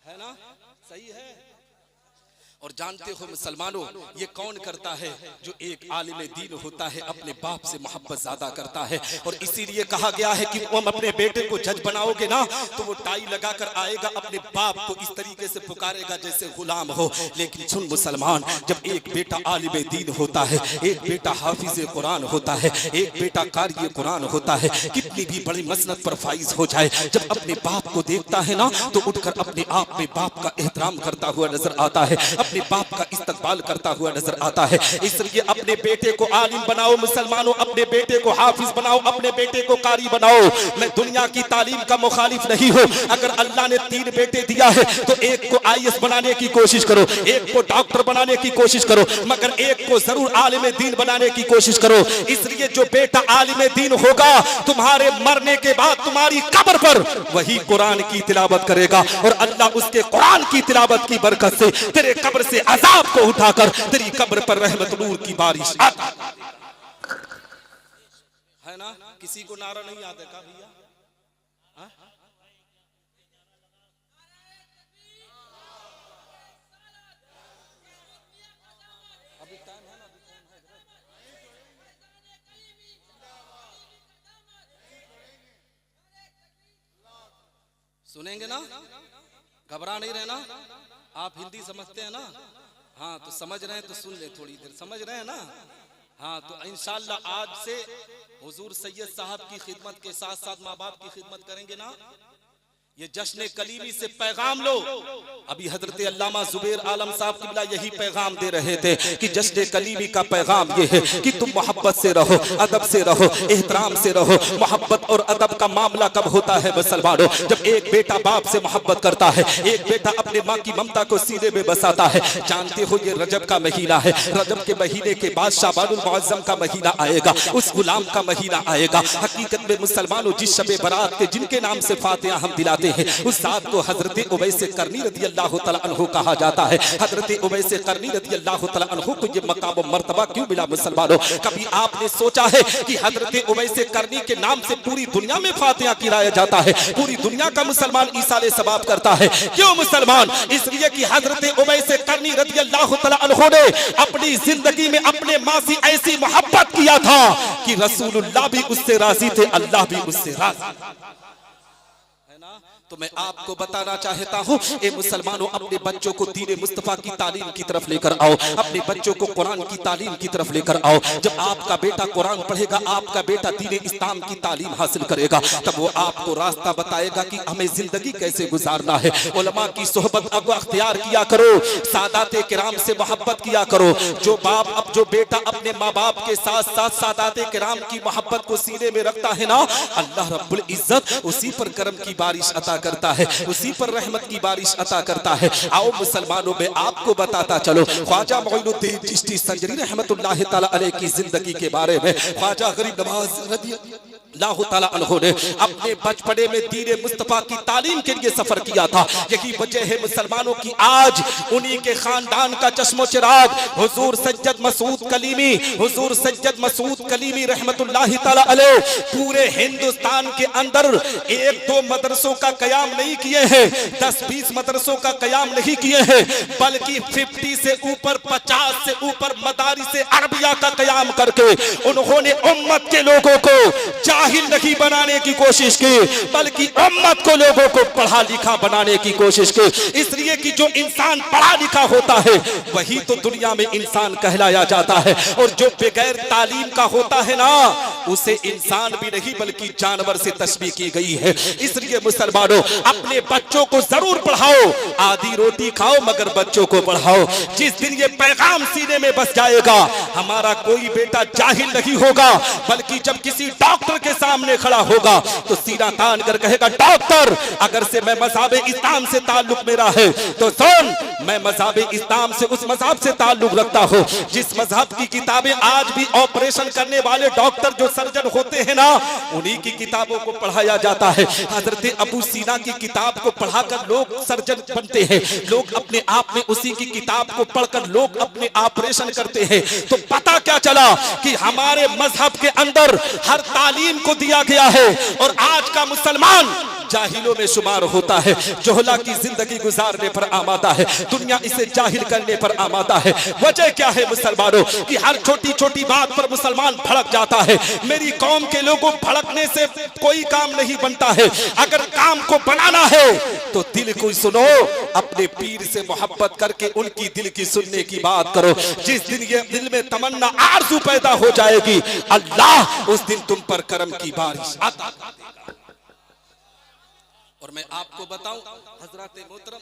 है ना। सही है। और जानते हो मुसलमानों, ये कौन करता है? जो एक आलिम दीन होता है अपने बाप से मोहब्बत ज्यादा करता है। और इसीलिए कहा गया है कि तुम अपने बेटे को जज बनाओगे ना, तो वो टाई लगाकर आएगा, अपने बाप को इस तरीके से पुकारेगा जैसे गुलाम हो। लेकिन सुन मुसलमान, जब एक बेटा आलिम दीन होता है, एक बेटा हाफिज कुरान होता है, एक बेटा कारी कुरान होता है, कितनी भी बड़ी मसनत पर फाइज हो जाए, जब अपने बाप को देखता है ना, तो उठकर अपने आप में बाप का एहतराम करता हुआ नजर आता है, अपने बाप का इस्तकबाल करता हुआ नजर आता है। इसलिए अपने बेटे को आलिम बनाओ मुसलमानों, अपने बेटे को हाफिज बनाओ, अपने बेटे को कारी बनाओ। मैं दुनिया की तालीम का मुखालिफ नहीं हूँ। अगर अल्लाह ने 3 बेटे दिया है तो एक को IAS बनाने की कोशिश करो, एक को डॉक्टर बनाने की कोशिश करो, मगर एक को जरूर आलिम दीन बनाने की कोशिश करो। इसलिए जो बेटा आलिम दीन होगा, तुम्हारे मरने के बाद तुम्हारी कब्र पर वही कुरान की तिलावत करेगा, और अल्लाह उसके कुरान की तिलावत की बरकत से तेरे कब्र से अजाब को उठाकर तेरी कब्र पर रहमत नूर की बारिश आता है ना। किसी को नारा नहीं आता का भैया? अभी टाइम है ना, सुनेंगे ना, घबरा नहीं रहना। आप हिंदी समझते हैं ना? हाँ, तो समझ रहे हैं तो सुन ले, थोड़ी देर समझ रहे हैं ना? हाँ, तो इंशाअल्लाह आज से हुजूर सैयद साहब की खिदमत के साथ साथ माँ बाप की खिदमत करेंगे ना। ये जश्न कलीमी से पैगाम लो, अभी हजरत अल्लामा जुबैर आलम साहब किबला यही पैगाम दे रहे थे कि जश्न कलीमी का पैगाम ये है कि तुम मोहब्बत से रहो, अदब से रहो, एहतराम से रहो। मोहब्बत और अदब का मामला कब होता है मुसलमानों? जब एक बेटा बाप से मोहब्बत करता है, एक बेटा अपने माँ की ममता को सीने में बसाता है। जानते हो ये रजब का महीना है, रजब के महीने के बाद शाबानुल मुअज्जम का महीना आएगा, उस गुलाम का महीना आएगा। हकीकत में मुसलमानों जिस शबे बरात के जिनके नाम से फातिहा हम दिलाते हैं, उस रात को हजरत उवैस करनी रज़ी अल्लाह तआला अन्हु कहा जाता है। हजरत उवैस करनी रज़ी अल्लाह तआला अन्हु को ये मकाम व मर्तबा क्यों मिला मुसलमानों? कभी आपने सोचा है कि हजरत उवैस करनी के नाम से पूरी दुनिया में फातिहा किराया जाता है, पूरी दुनिया का मुसलमान ईसाले सवाब करता है? क्यों मुसलमान? इसलिए कि हजरत उवैस करनी रज़ी अल्लाह तआला अन्हु ने अपनी जिंदगी में अपने माँ से ऐसी मोहब्बत किया था कि रसूलुल्लाह भी उससे राजी थे, अल्लाह भी उससे राजी। तो मैं आपको बताना चाहता हूँ, ए मुसलमानों, अपने बच्चों को दीन मुस्तफा की तालीम की तरफ लेकर आओ, अपने बच्चों को कुरान की तालीम की तरफ लेकर आओ। जब आपका बेटा कुरान पढ़ेगा, आपका बेटा दीन इस्लाम की तालीम हासिल करेगा, तब वो आपको रास्ता बताएगा कि हमें जिंदगी कैसे गुजारना है। उलमा की सोहबत अब अख्तियार किया करो, सादाते किराम से मोहब्बत किया करो। जो बाप अब जो बेटा अपने माँ बाप के साथ साथ सादाते किराम की मोहब्बत को सीने में रखता है ना, अल्लाह रब्बुल इज्जत उसी पर करम की बारिश अता करता है, उसी पर रहमत की बारिश अता करता है। आओ मुसलमानों, में आपको बताता चलो ख्वाजा मोइनुद्दीन चिश्ती संजरी रहमतुल्लाह तआला अलैह की जिंदगी के बारे में। ख्वाजा गरीब नवाज रज़ियल्लाहु तआला अन्हु ने अपने बचपने में दीन मुस्तफा की तालीम के लिए सफर किया था। यही वजह है मुसलमानों की आज उन्हीं के खानदान का चश्मो चिराग हुजूर सज्जद मसूद कलीमी, हुजूर सज्जद मसूद कलीमी रहमतुल्लाह तआला अलैह पूरे हिंदुस्तान के अंदर एक दो मदरसों का कयाम नहीं किए हैं, 10-20 मदरसों का कयाम नहीं किए हैं, बल्कि 50 से ऊपर 50 से ऊपर मदारिस अरबिया का कयाम करके उन्होंने उम्मत के लोगों को जाहिल नहीं बनाने की कोशिश की, बल्कि उम्मत को लोगों को पढ़ा लिखा बनाने की कोशिश की। इसलिए कि जो इंसान पढ़ा लिखा होता है वही तो दुनिया में इंसान कहलाया जाता है, और जो बगैर तालीम का होता है ना, उसे इंसान भी नहीं बल्कि जानवर से तशबीह की गई है। इसलिए मुसलमानों, अपने बच्चों को जरूर पढ़ाओ, आधी रोटी खाओ मगर बच्चों को पढ़ाओ। जिस दिन ये पैगाम सीने में बस जाएगा, हमारा कोई बेटा जाहिल नहीं होगा, बल्कि जब किसी डॉक्टर के सामने खड़ा होगा तो सीना तान कर कहेगा, डॉक्टर अगर से मैं मज़हब इस्लाम से ताल्लुक मेरा है तो सुन, मैं मज़हब इस्लाम से उस मज़हब से ताल्लुक रखता हूँ जिस मज़हब की किताबें आज भी ऑपरेशन करने वाले डॉक्टर जो सर्जन होते हैं ना, उन्हीं की किताबों को पढ़ाया जाता है। हजरत अबू सीना की किताब को पढ़ाकर लोग सर्जन बनते हैं, लोग अपने आप में उसी की किताब को पढ़कर लोग अपने ऑपरेशन करते हैं। तो पता क्या चला कि हमारे मजहब के अंदर हर तालीम को दिया गया है, और आज का मुसलमान जाहिलों में शुमार होता है, जोहला की जिंदगी गुजारने पर आमादा है, दुनिया इसे जाहिल करने पर आमादा है। वजह क्या है मुसलमानों कि हर छोटी छोटी बात पर मुसलमान भड़क जाता है। मेरी कौम के लोगों भड़कने से कोई काम नहीं बनता है, अगर काम को बनाना है तो दिल को सुनो, अपने पीर से मोहब्बत करके उनकी दिल की सुनने की बात करो। जिस दिन ये दिल में तमन्ना आरज़ू पैदा हो जाएगी, अल्लाह उस दिन तुम पर करम की बारिश अता। और मैं आपको बताऊं, हजरत मोहतरम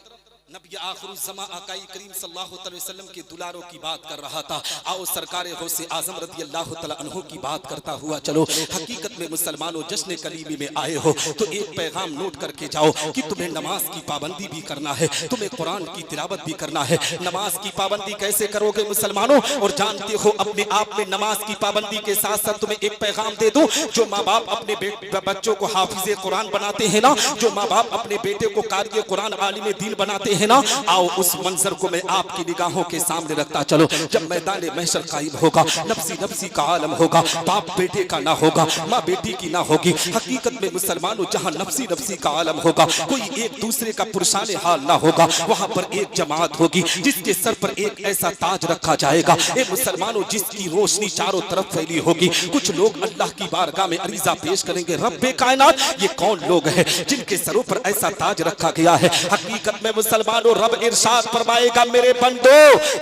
नबी आखिरुज़्ज़मा आकाई करीम सल्लल्लाहु अलैहि वसल्लम के दुलारों की बात कर रहा था। आओ सरकारे गौसे आज़म रज़ियल्लाहु तआला अन्हु की बात करता हुआ चलो। हकीकत में मुसलमानों, जश्न कलीमी में आए हो तो एक पैगाम नोट करके जाओ कि तुम्हें नमाज की पाबंदी भी करना है, तुम्हें कुरान की तिलावत भी करना है। नमाज की पाबंदी कैसे करोगे मुसलमानों? और जानते हो, अपने आप में नमाज की पाबंदी के साथ साथ तुम्हें एक पैगाम दे दूं, जो माँ बाप अपने बच्चों को हाफिज़े कुरान बनाते हैं ना, जो माँ बाप अपने बेटे को कारी कुरान आलिम दीन बनाते है ना, आओ उस मंजर को मैं आपकी निगाहों के सामने रखता चलो। जब मैदान महशर कायम होगा, नफ्सी नफ्सी का आलम होगा, बाप बेटे का ना होगा, माँ बेटी की ना होगी। हकीकत में मुसलमानों, जहाँ नफ्सी नफ्सी का आलम होगा, कोई एक दूसरे का पुरशान हाल ना होगा, वहाँ पर एक जमात होगी जिसके सर पर एक ऐसा ताज रखा जाएगा, ए मुसलमानों, जिसकी रोशनी चारों तरफ फैली होगी। कुछ लोग अल्लाह की बारगाह में अरीजा पेश करेंगे, रब्बे कायनात, ये कौन लोग हैं जिनके सरों ऊपर ऐसा ताज रखा गया है। हकीकत में मुसलमानों, रब इरशाद फरमाएगा, मेरे बंदो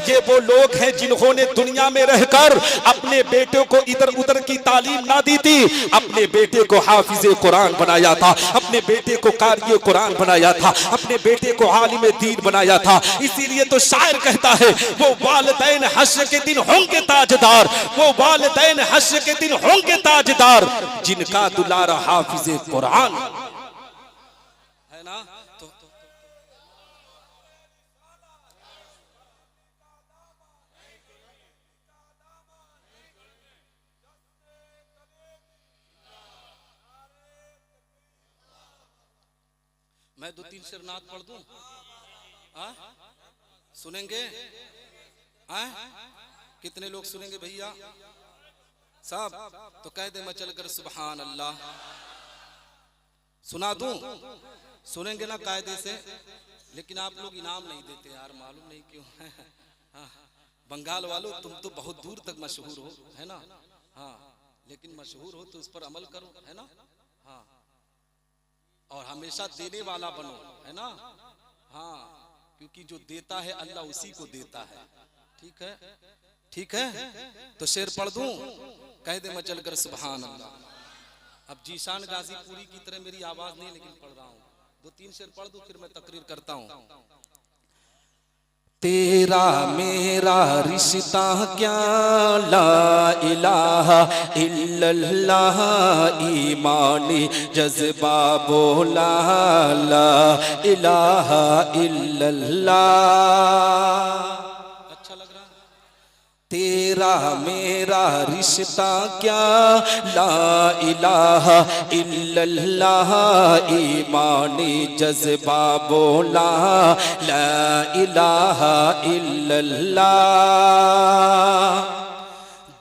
ये वो लोग हैं जिन्होंने दुनिया में रहकर अपने बेटों को इधर उधर की तालीम ना दी थी, अपने बेटे को हाफिज़े कुरान बनाया था, अपने बेटे को कारी कुरान बनाया था, अपने बेटे को आलिम दीन बनाया था। इसीलिए तो शायर कहता है, वो वालिदैन हश्र के दिन होंगे ताजदार, वो वालिदैन हश्र के दिन होंगे ताजदार, जिनका दुलारा हाफिज़े कुरान है ना। तो मैं 2-3 शेर नात पढ़ दूं, सुनेंगे? कितने लोग सुनेंगे भैया साहब? तो कह दे मचल कर सुभान अल्लाह। सुना दूं? सुनेंगे ना कायदे से? लेकिन आप लोग इनाम नहीं देते यार, मालूम नहीं क्यों। बंगाल वालों, तुम तो बहुत दूर तक मशहूर हो, है ना? हाँ, लेकिन मशहूर हो तो उस पर अमल करो, है ना? हाँ, और हमेशा देने वाला बनो, है ना? हाँ, क्योंकि जो देता है अल्लाह उसी को देता है। ठीक है, ठीक है। तो शेर पढ़ दूं? कह दे मचल कर सुभान अल्लाह। अब जीशान गाजीपुरी की तरह मेरी आवाज नहीं, लेकिन पढ़ रहा हूँ। 2-3 शेर पढ़ दूं, फिर मैं तकरीर करता हूँ। तेरा मेरा रिश्ता क्या, ला इलाहा इल्लल्लाह, ईमानी जज्बा बोला, ला इलाहा इल्लल्लाह। अच्छा लग रहा? तेरा मेरा रिश्ता क्या, ला इलाहा इल्लल्लाह, ईमानी जज्बा बोला, ला इलाहा इल्लल्लाह।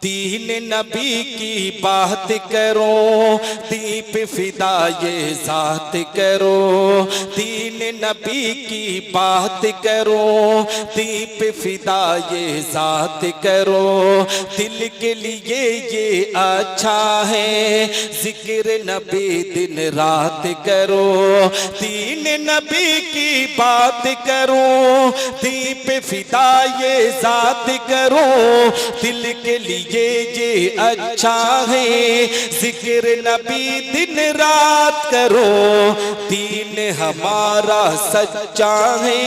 दीन नबी की बात करो, दीप फिदा ये जात करो, दीन नबी की बात करो, दीप फिदा ये जात करो, दिल के लिए ये अच्छा है, जिक्र नबी दिन रात करो, दीन नबी की बात करो, दीप फिदा ये जात करो, दिल के लिए ये अच्छा है, जिक्र नबी दिन रात करो, दीन हमारा सच्चा है,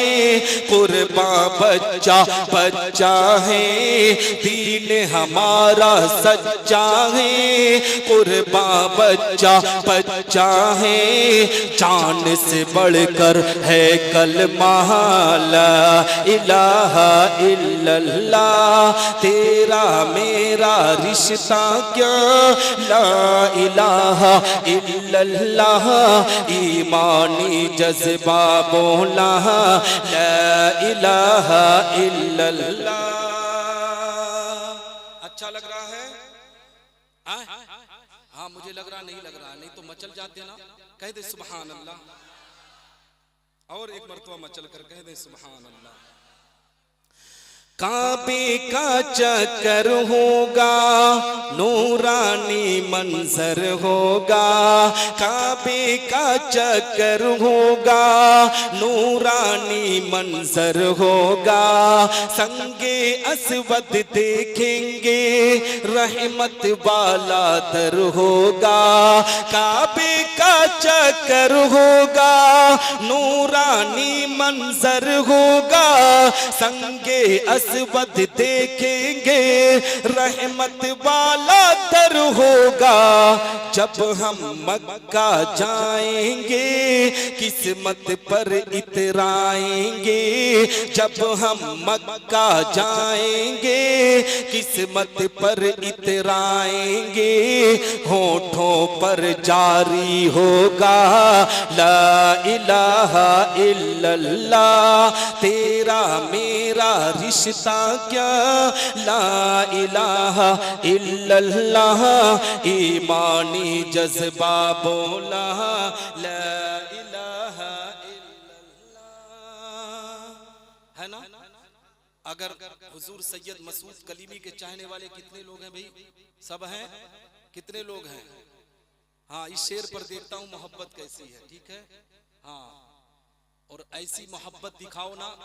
कुर्बान बच्चा बच्चा है, दीन हमारा सच्चा है, कुर्बान बच्चा बच्चा है, जान से बढ़कर है कलमा, ला इलाहा इल्लल्लाह। तेरा मेरा रिश्ता क्या, ला इलाहा इल्लल्लाह, ईमानी जज्बा बोला, ला इलाहा इल्लल्लाह। अच्छा लग रहा है? हाँ, मुझे लग रहा, नहीं लग रहा, नहीं तो मचल जाते ना। कह दे सुभान अल्लाह, और एक मर्तबा मचल कर कह दे सुभान अल्लाह। काबे का चक्कर होगा, नूरानी मंजर होगा, काबे का चक्कर होगा, नूरानी मंजर होगा, संगे असवद देखेंगे, रहमत वाला दर होगा, काबे का चक्कर होगा, नूरानी मंजर होगा, संगे असवद देखेंगे, रहमत वाला दर होगा, जब हम मक्का जाएंगे, किस्मत पर इतराएंगे, जब हम मक्का जाएंगे, किस्मत पर इतराएंगे, होठों पर जारी होगा, ला इलाहा इल्लल्लाह। तेरा मेरा रिश्ता क्या, ला इलाहा इल्लल्लाह, ईमानी जज्बा बोला, ला इलाहा इल्लल्लाह। है ना? अगर हुजूर सैयद मसूद कलीमी के चाहने वाले कितने लोग हैं भाई? सब हैं? कितने लोग हैं? हाँ, इस शेर पर देखता हूँ मोहब्बत कैसी है। ठीक है, हाँ, और ऐसी मोहब्बत दिखाओ ना,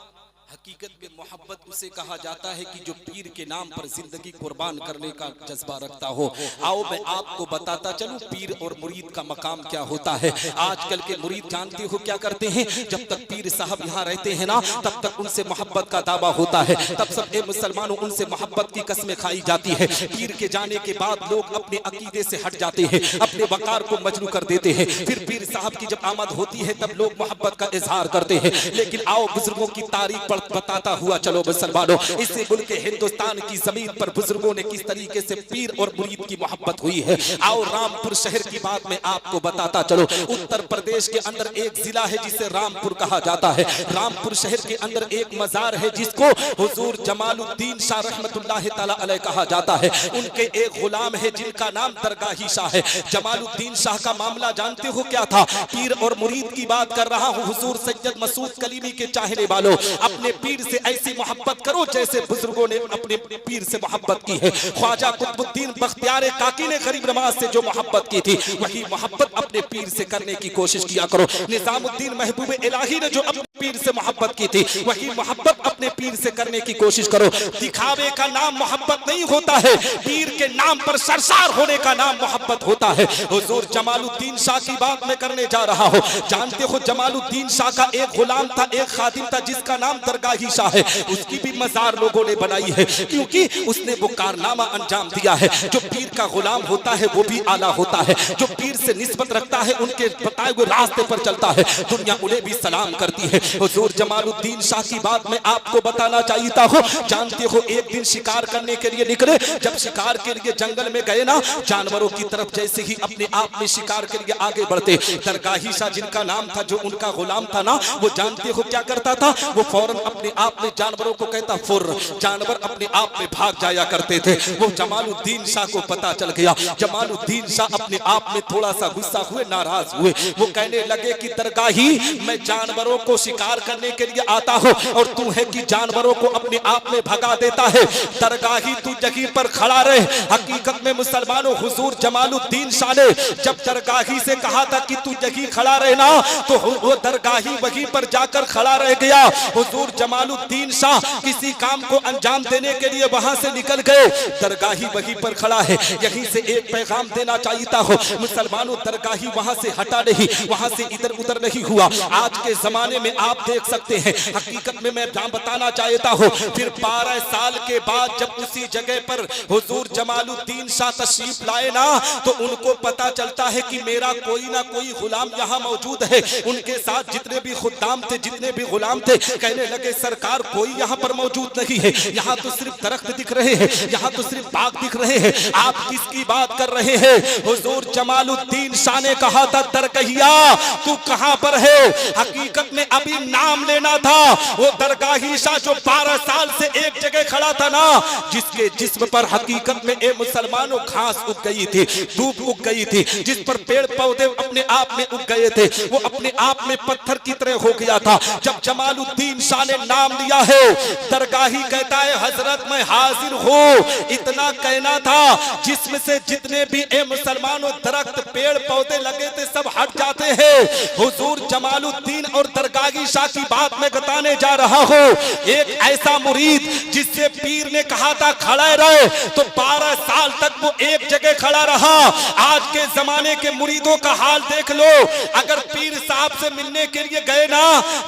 हकीकत में मोहब्बत उसे कहा जाता है कि जो पीर के नाम पर जिंदगी कुर्बान करने का जज्बा रखता हो। आओ मैं आपको बताता चलूं पीर और मुरीद का मकाम क्या होता है। आजकल के मुरीद जानते हो क्या करते हैं, जब तक पीर साहब यहाँ रहते हैं ना तब तक उनसे मोहब्बत का दावा होता है, तब सब मुसलमानों उनसे मोहब्बत की कसमें खाई जाती है। पीर के जाने के बाद लोग अपने अकीदे से हट जाते हैं, अपने वकार को मजनू कर देते हैं। फिर पीर साहब की जब आमद होती है तब लोग मोहब्बत का इजहार करते हैं। लेकिन आओ बुजुर्गों की तारीख बताता हुआ चलो मुसलमानों, इसी मुल्क के हिंदुस्तान की जमीन पर बुजुर्गों ने किस तरीके से पीर और मुरीद की मोहब्बत हुई है। आओ रामपुर शहर की बात मैं आपको बताता चलो। उत्तर प्रदेश के अंदर एक जिला है जिसे रामपुर कहा जाता है। रामपुर शहर के अंदर एक मजार है जिसको हुजूर जमालुद्दीन शाह रहमतुल्लाह तआला अलैह कहा जाता है। उनके एक गुलाम है जिनका नाम दरगाही शाह है। जमालुद्दीन शाह का मामला जानते हो क्या था? पीर और मुरीद की बात कर रहा हूँ। हुजूर सैयद मसूद कलीमी के चाहने वालों, अपने पीर से ऐसी मोहब्बत करो जैसे बुजुर्गों ने अपने पीर से मोहब्बत की है। ख्वाजा कुतुबुद्दीन बख्तियार काकी ने गरीब नवाज से जो मोहब्बत की थी वही मोहब्बत अपने पीर से करने की कोशिश किया करो। निजामुद्दीन महबूब इलाही ने जो अपने पीर से मोहब्बत की थी वही मोहब्बत अपने पीर से करने की कोशिश करो। दिखावे का नाम मोहब्बत नहीं होता है, पीर के नाम पर सरसार होने का नाम मोहब्बत होता है। हुजूर जमालुद्दीन शाह की बात मैं करने जा रहा हूँ। जानते हो जमालुद्दीन शाह का एक गुलाम था, एक खादिम था जिसका नाम दरगाही शाह है। उसकी भी मजार लोगों ने बनाई है क्योंकि उसने वो कारनामा अंजाम दिया है। जो पीर का गुलाम होता है वो भी आला होता है, जो पीर से निस्बत रखता है उनके बताए हुए रास्ते पर चलता है, दुनिया उन्हें भी सलाम करती है। हुजूर जमालुद्दीन शाह की बात मैं आपको बताना चाहता हूँ। जानते हो एक दिन शिकार करने के लिए निकले, जब शिकार के लिए जंगल में गए ना, जानवरों की तरफ जैसे ही अपने आप में शिकार के लिए आगे बढ़ते, दरगाही शाह जिनका नाम था, जो उनका गुलाम था ना, वो जानते हो क्या करता था? वो फौरन अपने आप में जानवरों को कहता फुर, जानवर अपने आप में भाग जाया करते थे। वो जमालुद्दीन शाह को पता चल गया। जमालुद्दीन शाह अपने आप में थोड़ा सा गुस्सा हुए, नाराज हुए। वो कहने लगे कि दरगाही, मैं जानवरों को शिकार करने के लिए आता हूँ और तू है कि जानवरों को अपने आप में भगा देता है। दरगाही तू जगह पर खड़ा रहे। हकीकत में मुसलमानों, हुजूर जमालुद्दीन शाह ने जब दरगाही से कहा था कि तू जगह खड़ा रहना, तो वो दरगाही वहीं पर जाकर खड़ा रह गया। हुजूर जमालुद्दीन शाह किसी काम को अंजाम देने के लिए वहां से निकल गए, दरगाही वहीं पर खड़ा है। यहीं से एक पैगाम देना चाहता हो मुसलमानों, दरगाही वहां से हटा नहीं, वहां से इधर उधर नहीं हुआ। आज के जमाने में आप देख सकते हैं, हकीकत में मैं बताना चाहता हूँ, फिर 12 साल के बाद जब उसी जगह पर हुजूर जमालुद्दीन शाह तशरीफ लाए ना, तो उनको पता चलता है कि मेरा कोई ना कोई गुलाम यहाँ मौजूद है। उनके साथ जितने भी खुद्दाम थे, जितने भी गुलाम थे, कहने लगे सरकार कोई यहाँ पर मौजूद नहीं है, यहाँ तो सिर्फ दरख्त दिख रहे हैं, यहाँ तो सिर्फ बाग दिख रहे हैं, आप किसकी बात कर रहे हैं? हुजूर जमालुद्दीन शाह ने कहा था दरगाहिया तू कहाँ पर है? हकीकत में अभी नाम लेना था। वो दरगाही शाह जो 12 साल से एक जगह खड़ा था ना, जिसके जिस्म पर हकीकत में ए मुसलमानों घास उग गई थी, धूप उग गई थी, जिस पर पेड़ पौधे अपने आप में उग गए थे, वो अपने आप में पत्थर की तरह हो गया था। जब जमालुद्दीन शाह ने नाम लिया है, दरगाही कहता है हजरत मैं हाजिर हूँ। इतना कहना था जिसमें से जितने भी ए मुसलमानों दरख्त पेड़ पौधे लगे थे सब हट जाते हैं। हुजूर जमालुद्दीन और दरगाही शाह की बात मैं बताने जा रहा हूँ। एक ऐसा मुरीद जिससे पीर ने कहा था खड़ा रहे, तो 12 साल तक वो एक जगह खड़ा रहा। आज के जमाने के मुरीदों का हाल देख लो, अगर पीर साहब से मिलने के लिए गए ना,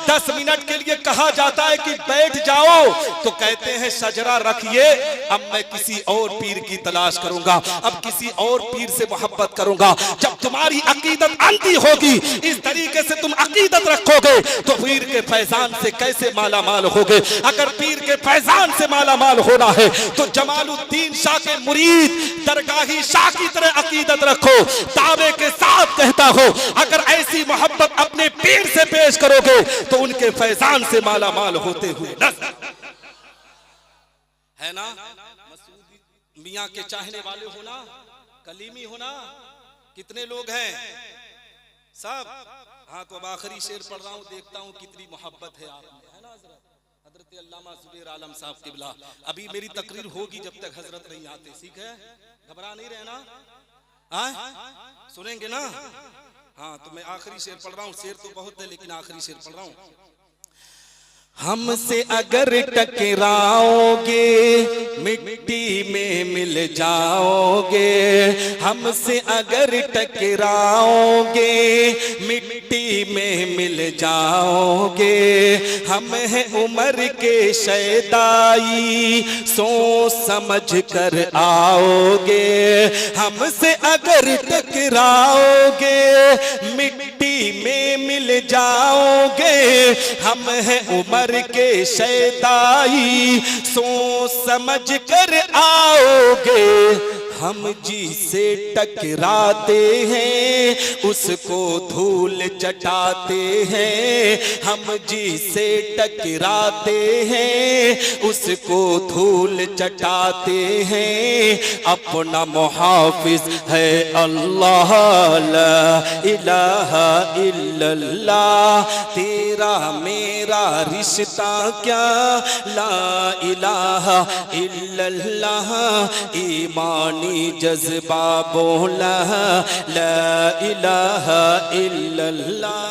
10 मिनट के लिए कहा जाता है कि बैठ जाओ, तो कहते हैं शजरा रखिए, अब मैं किसी और पीर की तलाश करूंगा, अब किसी और पीर से मोहब्बत करूंगा। जब तुम्हारी अकीदत अंधी होगी, इस तरीके से तुम अकीदत रखोगे, तो पीर के फैजान से कैसे माला माल होगे? अगर पीर के फैजान से माला माल होना है तो जमालुद्दीन शाह के मुरीद दरगाही शाह की तरह अकीदत रखो। दावे के साथ कहता हो, अगर ऐसी मोहब्बत अपने पीर से पेश करोगे तो उनके फैजान से माला माल होते हुए है ना। मसूद मियां के चाहने वाले हो ना, कलीमी हो ना, कितने लोग हैं सब। हाँ, तो अब आखिरी शेर पढ़ रहा हूँ, देखता हूँ कितनी मोहब्बत है आप में, है ना हजरत अल्लामा जुबैर आलम साहब किबला। अभी मेरी तकरीर होगी जब तक हजरत नहीं आते, ठीक है? घबरा नहीं रहना, सुनेंगे ना? हाँ, तो मैं आखिरी शेर पढ़ रहा हूँ, शेर तो बहुत है लेकिन आखिरी शेर पढ़ रहा हूँ। हमसे अगर टकराओगे मिट्टी में मिल जाओगे, हमसे अगर टकराओगे मिट्टी में मिल जाओगे, हम हैं उम्र के शैदाई सोच समझ कर आओगे, हमसे अगर टकराओगे मिट्टी में मिल जाओगे, हम हैं उम्र के शैताई सोच समझ कर आओगे, हम जिसे टकराते हैं उसको धूल चटाते हैं, हम जिसे टकराते हैं उसको धूल चटाते हैं, अपना मुहाफिज है अल्लाह ला इलाहा इल्लल्लाह, तेरा मेरा रिश्ता क्या ला इलाहा इल्लल्लाह, ईमानी जज्बा बोला ला इलाहा इल्लल्लाह।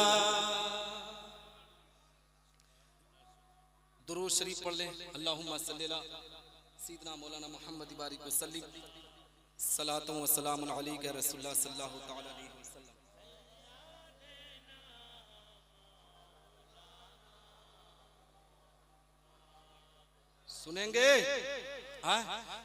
दुरूद शरीफ पढ़ लें। अल्लाहुम्मा सल्ली अला सय्यिदना मौलाना मुहम्मद बारिक वसल्लम, सलातु व सलामुन अलैका रसूलुल्लाह सल्लल्लाहु तआला अलैहि वसल्लम। सुनेंगे?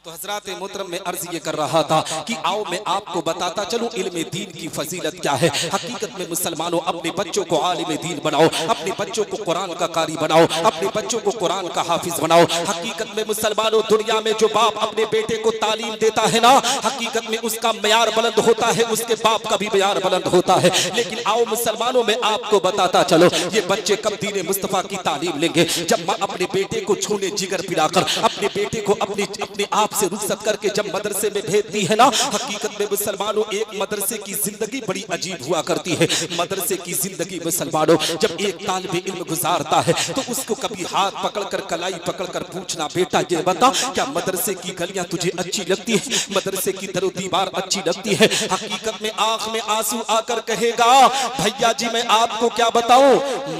तो हजरात मोहतरम में अर्ज ये कर रहा था कि आओ मैं आपको बताता चलूं इल्म दीन की फजीलत क्या है। हकीकत में मुसलमानों अपने बच्चों को आलिम दीन बनाओ, अपने बच्चों को कुरान का कारी बनाओ, अपने बच्चों को कुरान का हाफिज बनाओ। हकीकत में मुसलमानों दुनिया में जो बाप अपने बेटे को तालीम देता है ना, हकीकत में उसका मयार बुलंद होता है, उसके बाप का भी मयार बुलंद होता है। लेकिन आओ मुसलमानों में आपको बताता चलो ये बच्चे कब दीन मुस्तफा की तालीम लेंगे? जब माँ अपने बेटे को छूने जिगर पिलाकर, अपने बेटे को अपने आप से रुखसत करके जब मदरसे में भेजती है ना। हकीकत में मुसलमानों एक मदरसे की जिंदगी बड़ी अजीब हुआ करती है। मदरसे की जिंदगी मुसलमानों जब एक तालिब इल्म गुजारता है तो उसको कभी हाथ पकड़कर कलाई पकड़कर पूछना, बेटा ये बता क्या मदरसे की गलियां तुझे अच्छी लगती है, मदरसे की दरो दीवार अच्छी लगती है? हकीकत में आंख में आंसू आकर कहेगा, भैया जी मैं आपको क्या बताऊं,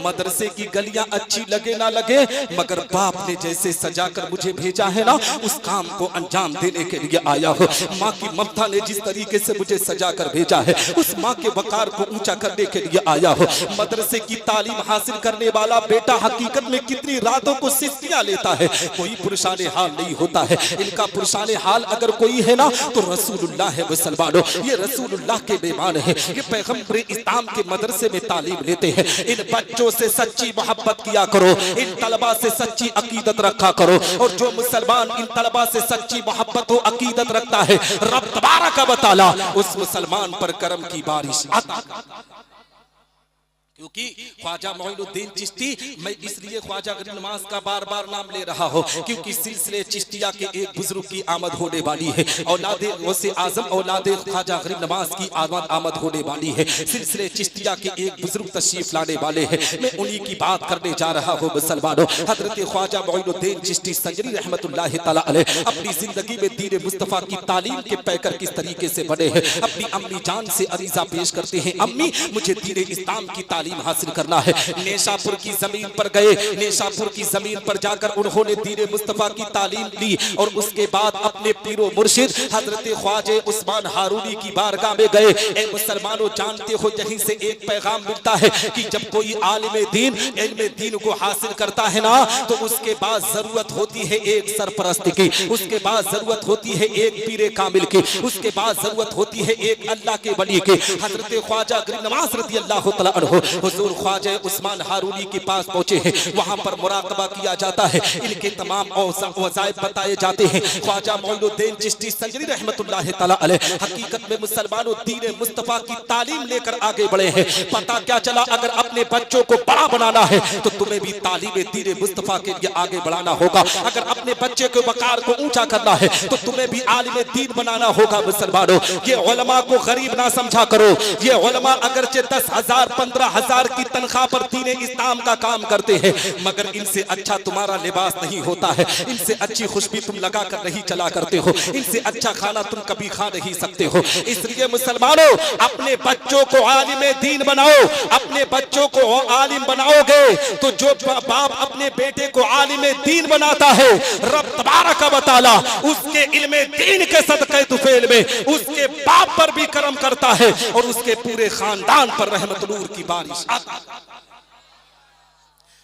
मदरसे की गलियां अच्छी लगे ना लगे, मगर बाप ने जैसे सजाकर मुझे भेजा है ना उस काम को अंजाम देने के लिए आया हो। माँ की ममता ने जिस तरीके से मुझे सजा कर भेजा है उस माँ के वकार को ऊंचा करने के लिए आया हो। मदरसे की तालीम हासिल करने वाला बेटा हकीकत में कितनी रातों को सिस्तियां लेता है, कोई पुरुषाने हाल नहीं होता है। इनका पुरुषाने हाल अगर कोई है ना तो रसूलुल्लाह है। मुसलमानों ये रसूलुल्लाह के मेहमान है, ये पैगंबर इस्लाम के मदरसे में तालीम लेते हैं। इन बच्चों से सच्ची मोहब्बत किया करो, इन तलबा से सच्ची अकीदत रखा करो, और जो मुसलमान इन तलबा से सच्ची मोहब्बत और अकीदत रखता है रब तबारक व तआला उस मुसलमान पर करम की बारिश आता। क्योंकि ख्वाजा मोइनुद्दीन चिश्ती, मैं इसलिए ख्वाजा गरीब नवाज का बार बार नाम ले रहा हूँ क्योंकि सिलसिले चिश्तिया के एक बुजुर्ग की आमद होने वाली है। औलादे गौसे आजम औलादे ख्वाजा गरीब नवाज की आमद होने वाली है। सिलसिले चिश्तिया के एक बुजुर्ग तशरीफ लाने वाले हैं, मैं उन्हीं की बात करने जा रहा हूँ। मुसलमानों हजरत ख्वाजा मोइनुद्दीन चिश्ती संजरी रहमतुल्लाह तआला अलैह अपनी जिंदगी में दीन मुस्तफा की तालीम के पैकर किस तरीके से बने हैं। अपनी अम्मी जान से अरीजा पेश करते हैं, अम्मी मुझे दीन इस्लाम की तालीम हासिल करना है। नेशापुर की जमीन पर गए, नेशापुर की जमीन पर जाकर उन्होंने दीन मुस्तफा की तालीम ली और उसके बाद अपने पीरो मुर्शिद हजरत ख्वाजा उस्मान हारूनी की बारगाह में गए। ए मुसलमानों जानते हो यहीं से एक पैगाम मिलता है कि जब कोई आलिम दीन इल्म दीन को हासिल करता है ना तो उसके बाद जरूरत होती है एक सरपरस्त की, उसके बाद जरूरत होती है एक पीरे कामिल की, उसके बाद जरूरत होती है एक अल्लाह के वली की। हजरत ख्वाजा गरीब नवाज रज़ी अल्लाह तआला अन्हु हुजूर ख्वाजा उस्मान हारूनी के पास पहुंचे हैं, वहां पर मुराकबा किया जाता है, इनके तमाम वज़ाइफ बताए जाते हैं। ख्वाजा मोइनुद्दीन चिश्ती संजरी रहमतुल्लाह तआला अलैह हकीकत में मुसलमानों दीन मुस्तफा की तालीम लेकर आगे बढ़े हैं। पता क्या चला, अगर अपने बच्चों को बड़ा बनाना है तो तुम्हें भी तालीम दीन मुस्तफा के लिए आगे बढ़ाना होगा। अगर अपने बच्चे के वकार को ऊंचा करना है तो तुम्हें भी आलिम दीन बनाना होगा। मुसलमानों ये उलमा को गरीब ना समझा करो, ये उलमा अगरचे 10,000 15,000 15,000 की तनख्वाह पर दीन इस्लाम का काम करते हैं, मगर इनसे अच्छा तुम्हारा लिबास नहीं होता है, इनसे अच्छी खुशबू तुम लगा कर नहीं चला करते हो, इनसे अच्छा खाना तुम कभी खा नहीं सकते हो। इसलिए मुसलमानों, अपने बच्चों को आलिम दीन बनाओ। अपने बच्चों को आलिम बनाओगे तो जो बाप अपने बेटे को आलिम दीन बनाता है, रब तबारक व तआला उसके इल्म दीन के सदक़े तुफैल में उसके बाप पर भी करम करता है और उसके पूरे खानदान पर रहमत नूर की बारिश आता है।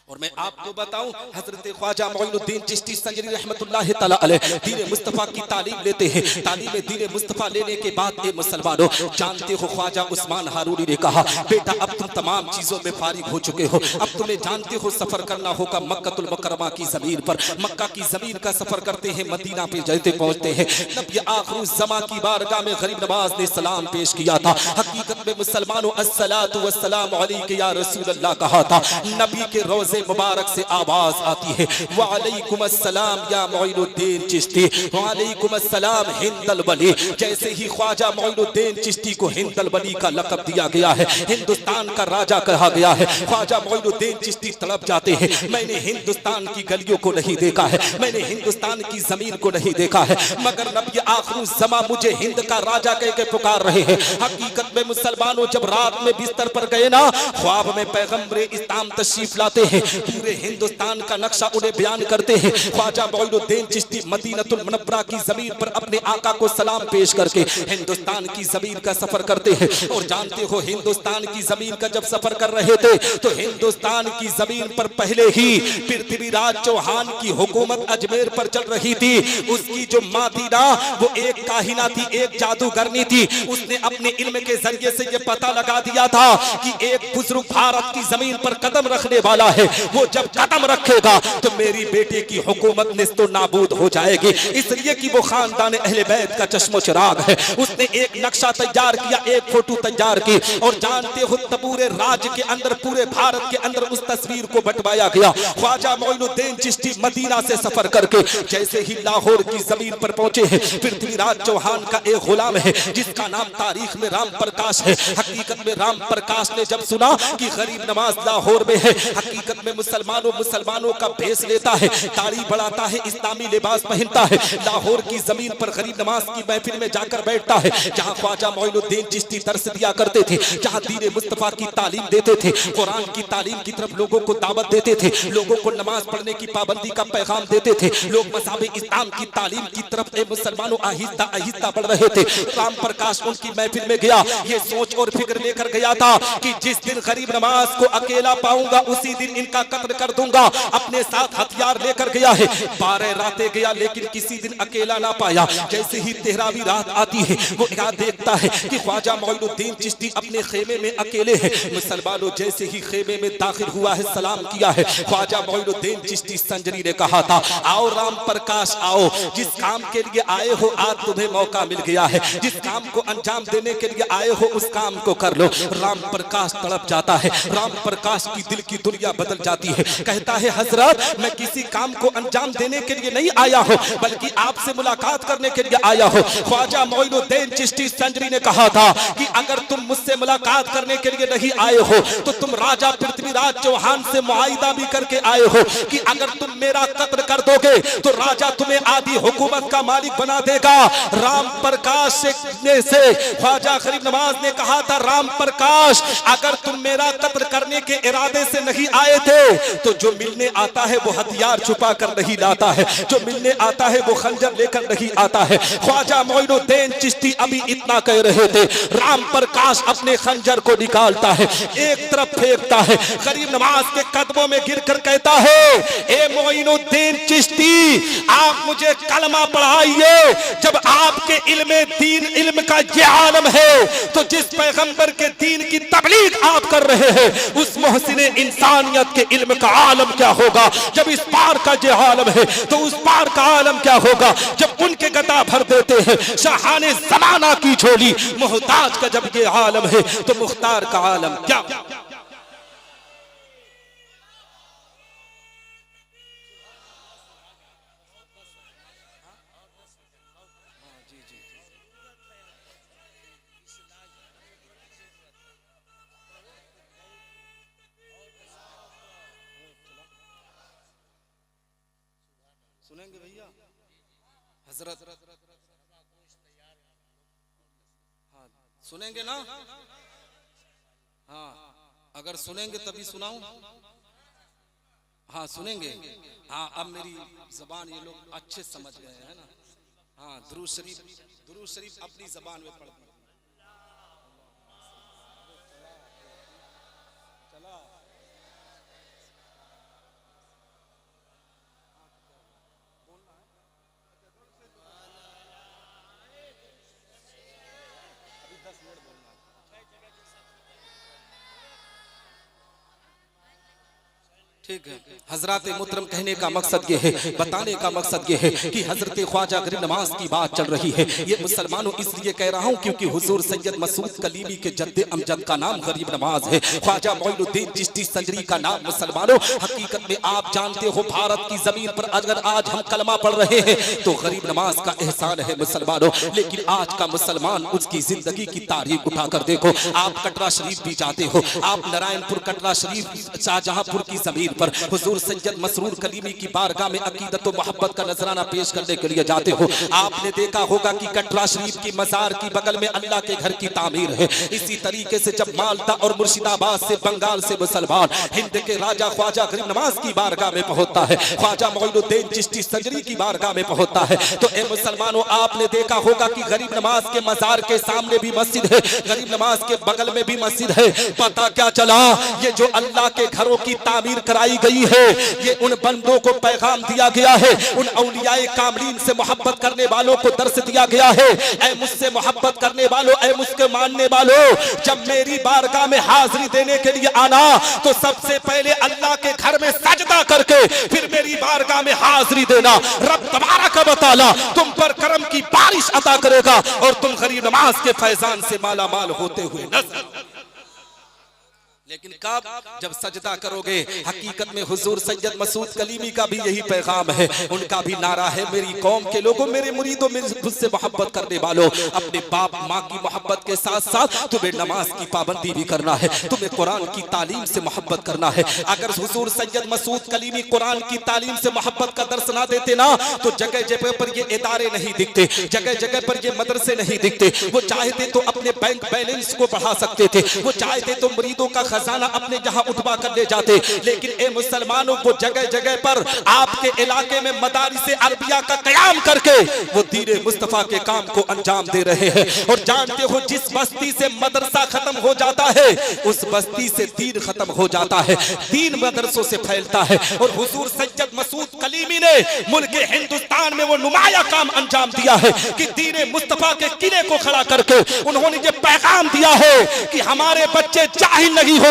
और मैं आपको बताऊं, हजरत ख्वाजा मोइनुद्दीन चिश्ती संजरी रहमतुल्लाह तआला अलैह दीन मुस्तफा की तालीम लेते हैं। तालीम दीन मुस्तफा लेने के बाद ए मुसलमानों, जानते हो ख्वाजा उस्मान हारूनी ने कहा, बेटा अब तुम तमाम चीजों में फारिग हो चुके हो, अब तुम्हें जानते हो सफर करना होगा मक्कतुल मुकर्रमा की जमीन पर। मक्का की जमीन का सफर करते हैं, मदीना पे जैसे पहुंचते हैं, नबी आखिर ज़मा की बारगाह में गरीब नवाज ने सलाम पेश किया था। हकीकत में मुसलमानों, अस्सलातु वस्सलाम अलैका या रसूल अल्लाह कहा था। नबी के रोज़े मुबारक से आवाज आती है, वालेकुम अस्सलाम या मोइनुद्दीन चिश्ती, वालेकुम अस्सलाम हिंदल वली। जैसे ही ख्वाजा मोइनुद्दीन चिश्ती को हिंदल वली का लक़ब दिया गया है, हिंदुस्तान का राजा कहा गया है, ख्वाजा मोइनुद्दीन चिश्ती तड़प जाते हैं, मैंने हिंदुस्तान की गलियों को नहीं देखा है, मैंने हिंदुस्तान की जमीन को नहीं देखा है, मगर नबी आखिर ज़मा मुझे हिंद का राजा कह के पुकार रहे हैं। हकीकत में मुसलमानों, जब रात में बिस्तर पर गए ना, ख्वाब में पैगंबर इस्लाम तशरीफ लाते हैं, पूरे हिंदुस्तान का नक्शा उन्हें बयान करते हैं। ख्वाजा मोइनुद्दीन चिश्ती मदीनतुल मुनव्वरा की जमीन पर अपने आका को सलाम पेश करके हिंदुस्तान की जमीन का सफर करते हैं। और जानते हो, हिंदुस्तान की जमीन का जब सफर कर रहे थे तो हिंदुस्तान की जमीन पर पहले ही पृथ्वीराज चौहान की हुकूमत अजमेर पर चल रही थी। उसकी जो माँ थी ना, वो एक काहिना थी, एक जादूगरनी थी। उसने अपने इल्म के जरिए से ये पता लगा दिया था कि एक बुजुर्ग भारत की जमीन पर कदम रखने वाला है, वो जब कदम रखेगा तो मेरी बेटे की हुकूमत निस्तो नाबूद हो जाएगी। इसलिए कि वो खानदान अहले बैत का चश्मो चिराग है। उसने एक नक्शा तैयार किया, एक फोटो तैयार की, और जानते हो पूरे राज्य के अंदर, पूरे भारत के अंदर उस तस्वीर को बंटवाया गया। ख्वाजा मोइनुद्दीन चिश्ती मदीना से सफर करके जैसे ही लाहौर की जमीन पर पहुंचे हैं, पृथ्वीराज चौहान का एक गुलाम है जिसका नाम तारीख में राम प्रकाश है। हकीकत में राम प्रकाश ने जब सुना कि गरीब नवाज लाहौर में है, हकीकत में मुसलमानों का भेष लेता है, दाढ़ी बढ़ाता है, इस्लामी लिबास पहनता है, लाहौर की जमीन पर गरीब नवाज की महफिल में जाकर बैठता है, जहां ख्वाजा मोइनुद्दीन चिश्ती दर्स दिया करते थे, जहां दीन मुस्तफा की तालीम देते थे, कुरान की तालीम की तरफ लोगों को दावत देते थे, लोगों को नमाज पढ़ने की पाबंदी का पैगाम देते थे, लोग मज़हब इस्लाम की तालीम की तरफ मुसलमानों आहिस्ता आहिस्ता बढ़ रहे थे। राम प्रकाश उनकी महफिल में गया, ये सोच और फिक्र लेकर गया था कि जिस दिन गरीब नवाज को अकेला पाऊंगा उसी दिन इनका कत्ल कर दूंगा। अपने साथ हथियार लेकर गया है, 12 रातें गया लेकिन किसी दिन अकेला ना पाया। जैसे ही 13वीं रात आती है, वो क्या देखता है कि ख्वाजा मोइनुद्दीन चिश्ती अपने खेमे में अकेले हैं। मुसलमानों, जैसे ही खेमे में दाखिल हुआ है, सलाम किया है, ख्वाजा मोइनुद्दीन चिश्ती संजरी ने कहा था, आओ राम प्रकाश आओ, जिस काम के लिए आए हो आज तुम्हें मौका मिल गया है, जिस काम को अंजाम देने के लिए आए हो उस काम को कर लो। राम प्रकाश तड़प जाता है, राम प्रकाश की दिल की दुनिया बदल जाती है। कहता है, हजरत मैं किसी काम को अंजाम देने के लिए नहीं आया हूं, बल्कि आपसे मुलाकात करने के लिए आया हूं। ख्वाजा मोइनुद्दीन चिश्ती संजरी ने कहा था कि अगर तुम मुझसे मुलाकात करने के लिए नहीं आए हो तो तुम राजा पृथ्वीराज चौहान से मुआहिदा भी करके आए हो कि अगर तुम मेरा कत्ल कर दोगे तो राजा तुम्हें आधी हुकूमत का मालिक बना देगा। राम प्रकाश से ख्वाजा गरीब नवाज ने कहा था, राम प्रकाश अगर तुम मेरा कत्ल करने के इरादे से नहीं आए थे तो जो मिलने आता है वो हथियार छुपा कर नहीं लाता है, जो मिलने आता है वो खंजर लेकर नहीं आता है। ख्वाजा मोइनुद्दीन चिश्ती अभी इतना कह रहे थे, राम प्रकाश अपने खंजर को निकालता है, एक तरफ फेंकता है, गरीब नवाज के कदमों में गिरकर कहता है, ए मोइनुद्दीन चिश्ती आप मुझे कलमा पढ़ाइए। जब आपके इल्म का ये आलम है तो जिस पैगंबर के दीन की तबलीग आप कर रहे हैं उस मोहसिन इंसानियत के इल्म का आलम क्या होगा। जब इस पार का ये आलम है तो उस पार का आलम क्या होगा। जब उनके गदा भर देते हैं शाहाने ज़माना की झोली, मोहताज का जब ये आलम है तो मुख्तार का आलम क्या। सुनेंगे भैया? हजरत हाँ सुनेंगे ना? हाँ अगर सुनेंगे तभी सुनाऊं। हाँ सुनेंगे। हाँ अब मेरी जबान ये लोग अच्छे समझ गए हैं ना। हाँ दुरूद शरीफ अपनी जबान में पढ़ दो। चला अभी 10 मिनट बोलना है। ठीक है। हजरत मुहतरम कहने का मकसद ये है, बताने का मकसद ये है कि हजरत ख्वाजा गरीब नवाज की बात चल रही है। ये मुसलमानों इसलिए कह रहा हूँ क्योंकि हुजूर सैयद मसूद कलीमी के जद्दे अमजद का नाम गरीब नवाज है। ख्वाजा मोइनुद्दीन चिश्ती संजरी का नाम मुसलमानों हकीकत में आप जानते हो भारत की जमीन पर अगर आज हम कलमा पढ़ रहे हैं तो गरीब नवाज का एहसान है मुसलमानों। लेकिन आज का मुसलमान उसकी जिंदगी की तारीख उठाकर देखो। आप कटरा शरीफ भी जाते हो, आप नारायणपुर कटरा शरीफ शाहजहांपुर की जमीन पर हुजूर सैयद मसरूर कलीमी की बारगाह में अकीदत व मोहब्बत का नजराना पेश करने के लिए जाते हो। आपने देखा होगा कि कटरा शरीफ की मजार की बगल में अल्लाह के घर की तामीर है। इसी तरीके से जब माल्टा और मुर्शिदाबाद से बंगाल से मुसलमान हिंद के राजा ख्वाजा गरीब नवाज की बारगाह में पहुंचता है, ख्वाजा मोइनुद्दीन चिश्ती संजरी की बारगाह में पहुंचता है, तो ए मुसलमानों आपने देखा होगा कि गरीब नवाज के मजार के सामने भी मस्जिद है, गरीब नवाज के बगल में भी मस्जिद है। पता क्या चला, ये जो अल्लाह के घरों की तामीर कराई गई है ये उन बंदों को पैगाम दिया गया है, उन औलियाए कामरीन से मोहब्बत करने वालों को दर्श दिया गया है। ऐ मुझसे मोहब्बत करने वालों, ऐ मुझके मानने वालों, जब मेरी बारगाह में हाजिरी देने के लिए आना तो सबसे पहले अल्लाह के घर में सजदा करके फिर मेरी बारगाह में हाजिरी देना। रब तबारक व तआला तुम पर करम की बारिश अता करेगा और तुम गरीब नवाज के फैजान से माला माल होते हुए नजर। लेकिन कब? जब सजदा करोगे। हकीकत में हुजूर सैयद मसूद कलीमी का भी यही पैगाम है, उनका भी नारा है, मेरी कौम के लोगों, मेरे मुरीदों, मुझसे मोहब्बत करने वालों, अपने बाप माँ की मोहब्बत के साथ साथ तुम्हें नमाज की पाबंदी भी करना है, तुम्हें कुरान की तालीम से मोहब्बत करना है। अगर हुजूर सैयद मसूद कलीमी कुरान की तालीम से मोहब्बत का दर्श ना देते ना तो जगह जगह पर ये इदारे नहीं दिखते, जगह जगह पर ये मदरसे नहीं दिखते। वो चाहते तो अपने बैंक बैलेंस को बढ़ा सकते थे, वो चाहते तो मुरीदों का खजाना अपने जहां उठवा कर ले जाते, लेकिन ए मुसलमानों को जगह जगह पर आपके इलाके में मदारिस अरबिया का कयाम करके वो दीन मुस्तफा के काम को अंजाम दे रहे हैं। और जानते हो जिस बस्ती से मदरसा खत्म हो जाता है उस बस्ती से दीन खत्म हो जाता है, दीन मदरसों से फैलता है। और हुजूर सैयद मसूद कलीमी ने मुल्क हिंदुस्तान में वो नुमाया काम अंजाम दिया है कि दीन मुस्तफा के किले को खड़ा करके उन्होंने ये पैगाम दिया है कि हमारे बच्चे जाहिल नहीं होंगे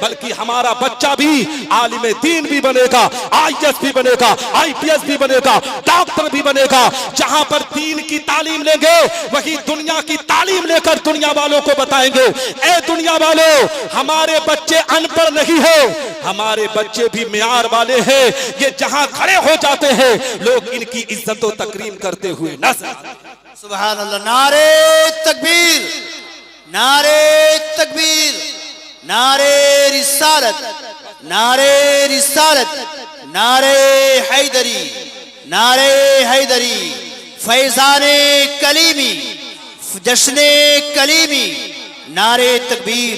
बल्कि हमारा बच्चा भी आलिम दीन भी बनेगा, आईएएस भी बनेगा, आईपीएस भी बनेगा, डॉक्टर भी बनेगा। जहां पर दीन की तालीम लेंगे वही दुनिया की तालीम लेकर दुनिया वालों को बताएंगे, ए दुनिया वालों हमारे बच्चे अनपढ़ नहीं है, हमारे बच्चे भी मियार वाले हैं। ये जहां खड़े हो जाते हैं लोग इनकी इज्जत और तकरीम करते हुए नजर। सुभान अल्लाह। नारे तकबीर, नारे तकबीर, नारे रिसालत, नारे रिसालत, नारे हैदरी, नारे हैदरी, फैजाने कलीमी, जश्ने कलीमी, नारे तकबीर,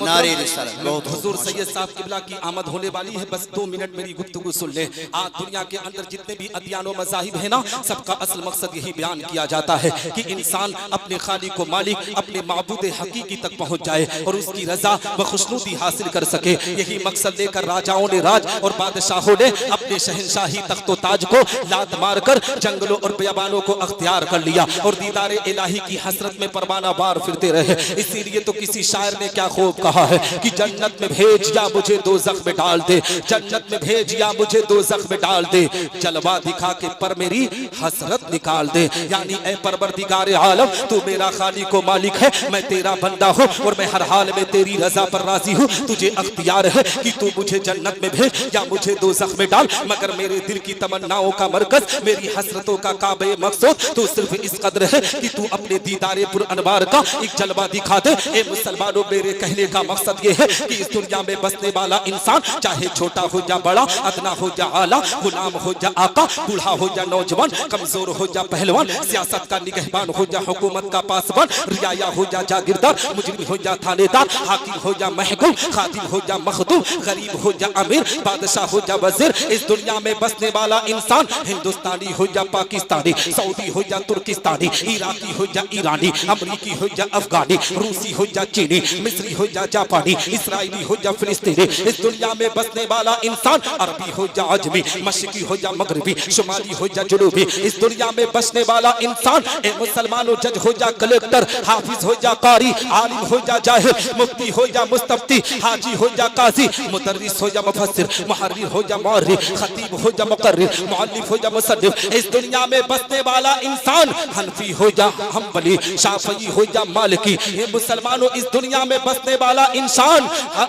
नारे रिसालत। बहुत हुजूर सैयद साहब किबला की आमद होने वाली है, बस 2 मिनट मेरी गुफ्तगू सुन ले। आज दुनिया के अंदर जितने भी अदियान और मज़ाहिब है ना, सबका असल मकसद यही बयान किया जाता है कि इंसान अपने खालिक व मालिक, अपने माबूद हकीकी तक पहुंच जाए और उसकी रजा व खुशनुदी हासिल कर सके। यही मकसद लेकर राजाओं ने, राज और बादशाहों ने अपने शहनशाही तख्तो ताज को लात मारकर जंगलों और बियाबानों को अख्तियार कर लिया और दीदार इलाही की हसरत में परवाना बार फिरते रहे। इसीलिए तो किसी शायर ने क्या खूब कहा है कि जन्नत में भेज या मुझे दोज़ख में डाल दे, जन्नत में भेज या मुझे दोज़ख में डाल दे, जलवा दिखा के पर मेरी हसरत निकाल दे। यानी ऐ परवरदिगार आलम तू मेरा खालिक व मालिक है, मैं तेरा बंदा हूँ और मैं हर हाल में तेरी रजा पर राजी हूँ। तुझे अख्तियार है कि तू मुझे जन्नत में भेज या मुझे दोज़ख में डाल, मगर मेरे दिल की तमन्नाओं का मरकज, मेरी हसरतों का काबे मकसूद तू सिर्फ इस कदर है कि तू अपने दीदारे पुर अनवार का एक जलवा दिखा बात ए मुसलमानों, मेरे कहने का मकसद ये है कि इस दुनिया में बसने वाला इंसान चाहे छोटा हो या बड़ा, अदना हो या आला, गुलाम हो या आका, बूढ़ा हो या नौजवान, कमजोर हो या पहलवान, सियासत का निगहबान हो या हुकूमत का पासबान, रियाया हो या जागीरदार, मुजरिम हो या थानेदार, हाकिम हो या महकूम, खादिम हो या मखदूम, गरीब हो या अमीर, बादशाह हो या वजीर, इस दुनिया में बसने वाला इंसान हिंदुस्तानी हो या पाकिस्तानी, सऊदी हो या तुर्किस्तानी, इराकी हो या ईरानी, अमरीकी हो या अफगानी, रूसी हो या चीनी, मिस्री हो या जापानी, इसराइली हो या फिलिस्तीनी, इस दुनिया में बसने वाला इंसान अरबी हो या अजमी, मशरकी हो या मगरबी, शुमाली हो या जुनूबी, इस दुनिया में बसने वाला इंसान ए मुसलमानों जज हो या कलेक्टर, हाफिज हो या कारी, आलिम हो या जाहिर, मुफ्ती हो या मुस्तफ्ती, हाजी हो या काजी, मुदर्रिस हो या मुफस्सिर, मुहर्रिर हो या मुअर्रिख, खतीब हो या मुकर्रिर, मुअल्लिफ हो या मुसन्निफ, इस दुनिया में बसने वाला इंसान हनफी हो या हम्बली, शाफई हो या मालिकी, ये मुसलमानों इस दुनिया में बसने वाला इंसान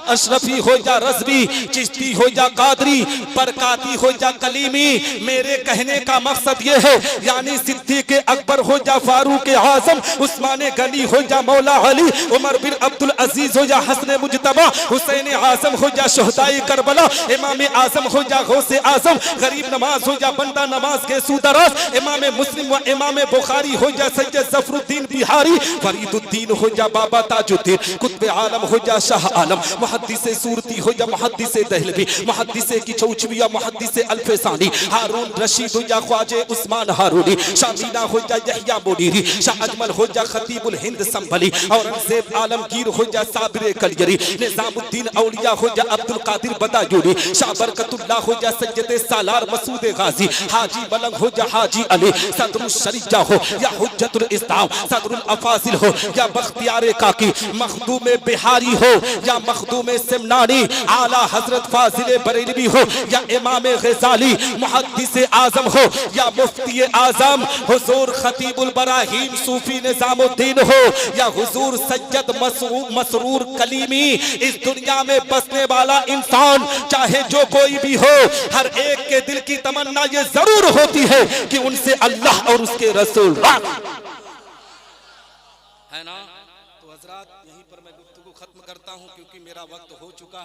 अशरफी हो या रज़वी, चिश्ती हो या कादरी, बरकाती हो या कलीमी, मेरे कहने का मकसद ये है यानी सिद्दीक़ अकबर हो या फारूक आज़म, उस्मान गनी हो या मौला अली, उमर बिन अब्दुल अजीज हो या हसन मुजतबा, हुसैन आज़म हो या शुहदाए करबला, इमाम आज़म हो या गौसे आज़म, गरीब नवाज हो या बंदा नवाज के सूदराज, इमाम मुस्लिम व इमाम बुखारी हो या सैयद ज़फरुद्दीन बिहारी, फरीदुद्दीन हो या बाबा ताजुद्दीन, कुतुब आलम हो या शाह आलम, मुहद्दिस सूरती हो या मुहद्दिस दहलवी, मुहद्दिस की चौचवी या मुहद्दिस अल्फसानी, हारून रशीद हो या ख्वाजे उस्मान हारूनी, शामीना हो या यहया मुनीरी, शाह अजमल हो या खतीबुल हिंद संभली, औरंगजेब आलमगीर हो या साबिर कलियरी, निजामुद्दीन औलिया हो या अब्दुल कादिर बदायूनी, शाह बरकतुल्लाह हो या सैयद सालार मसूद गाजी, हाजी मलंग हो या हाजी अली, सदरुल शरीया हो या हुज्जतुल इस्लाम, सदरुल अफाजिल हो या बख्तियार काकी, मखदूम बिहारी हो या मखदूम सिमनानी, आला हजरत फाजिल बरेलवी हो या इमाम गजाली, मुहद्दिस आजम हो या मुफ्ती आजम, हुजूर खतीबुल बराहीम सूफी निजामुद्दीन हो या हुजूर सैयद मसरूर कलीमी, इस दुनिया में बसने वाला इंसान चाहे जो कोई भी हो, हर एक के दिल की तमन्ना ये जरूर होती है कि उनसे अल्लाह और उसके रसूल है ना। तो हजरात यहीं पर मैं गुफ्तगू खत्म करता हूँ क्योंकि मेरा वक्त हो चुका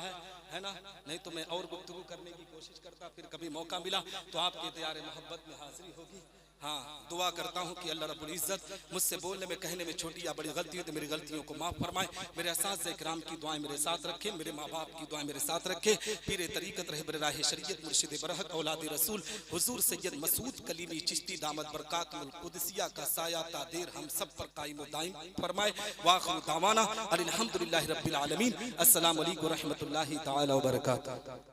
है ना, नहीं तो मैं और गुफ्तगू करने की कोशिश करता, फिर कभी मौका मिला तो आपके दियारे मोहब्बत में हाजिरी होगी। हाँ, दुआ करता हूँ कि अल्लाह रब्बुल इज़्ज़त मुझसे बोलने में कहने में छोटी या बड़ी गलती हो तो मेरी गलतियों को माफ़ फरमाए, मेरे असातिज़ा इकराम की दुआएं मेरे साथ रखे, मेरे माँ बाप की दुआएं मेरे साथ रखे, पीरे तरीक़त रहबर राह शरीयत मुर्शिद बरहक औलाद रसूल हुजूर सैयद मसूद कलीमी चिश्ती दामत बरकातुल कुदसिया का साया तादेर हम सब पर कायम व दायम फरमाए। वाखिरु दावाना अनिल हम्दुलिल्लाहि रब्बिल आलमीन। अस्सलामु अलैकुम व रहमतुल्लाहि तआला व बरकातुहू।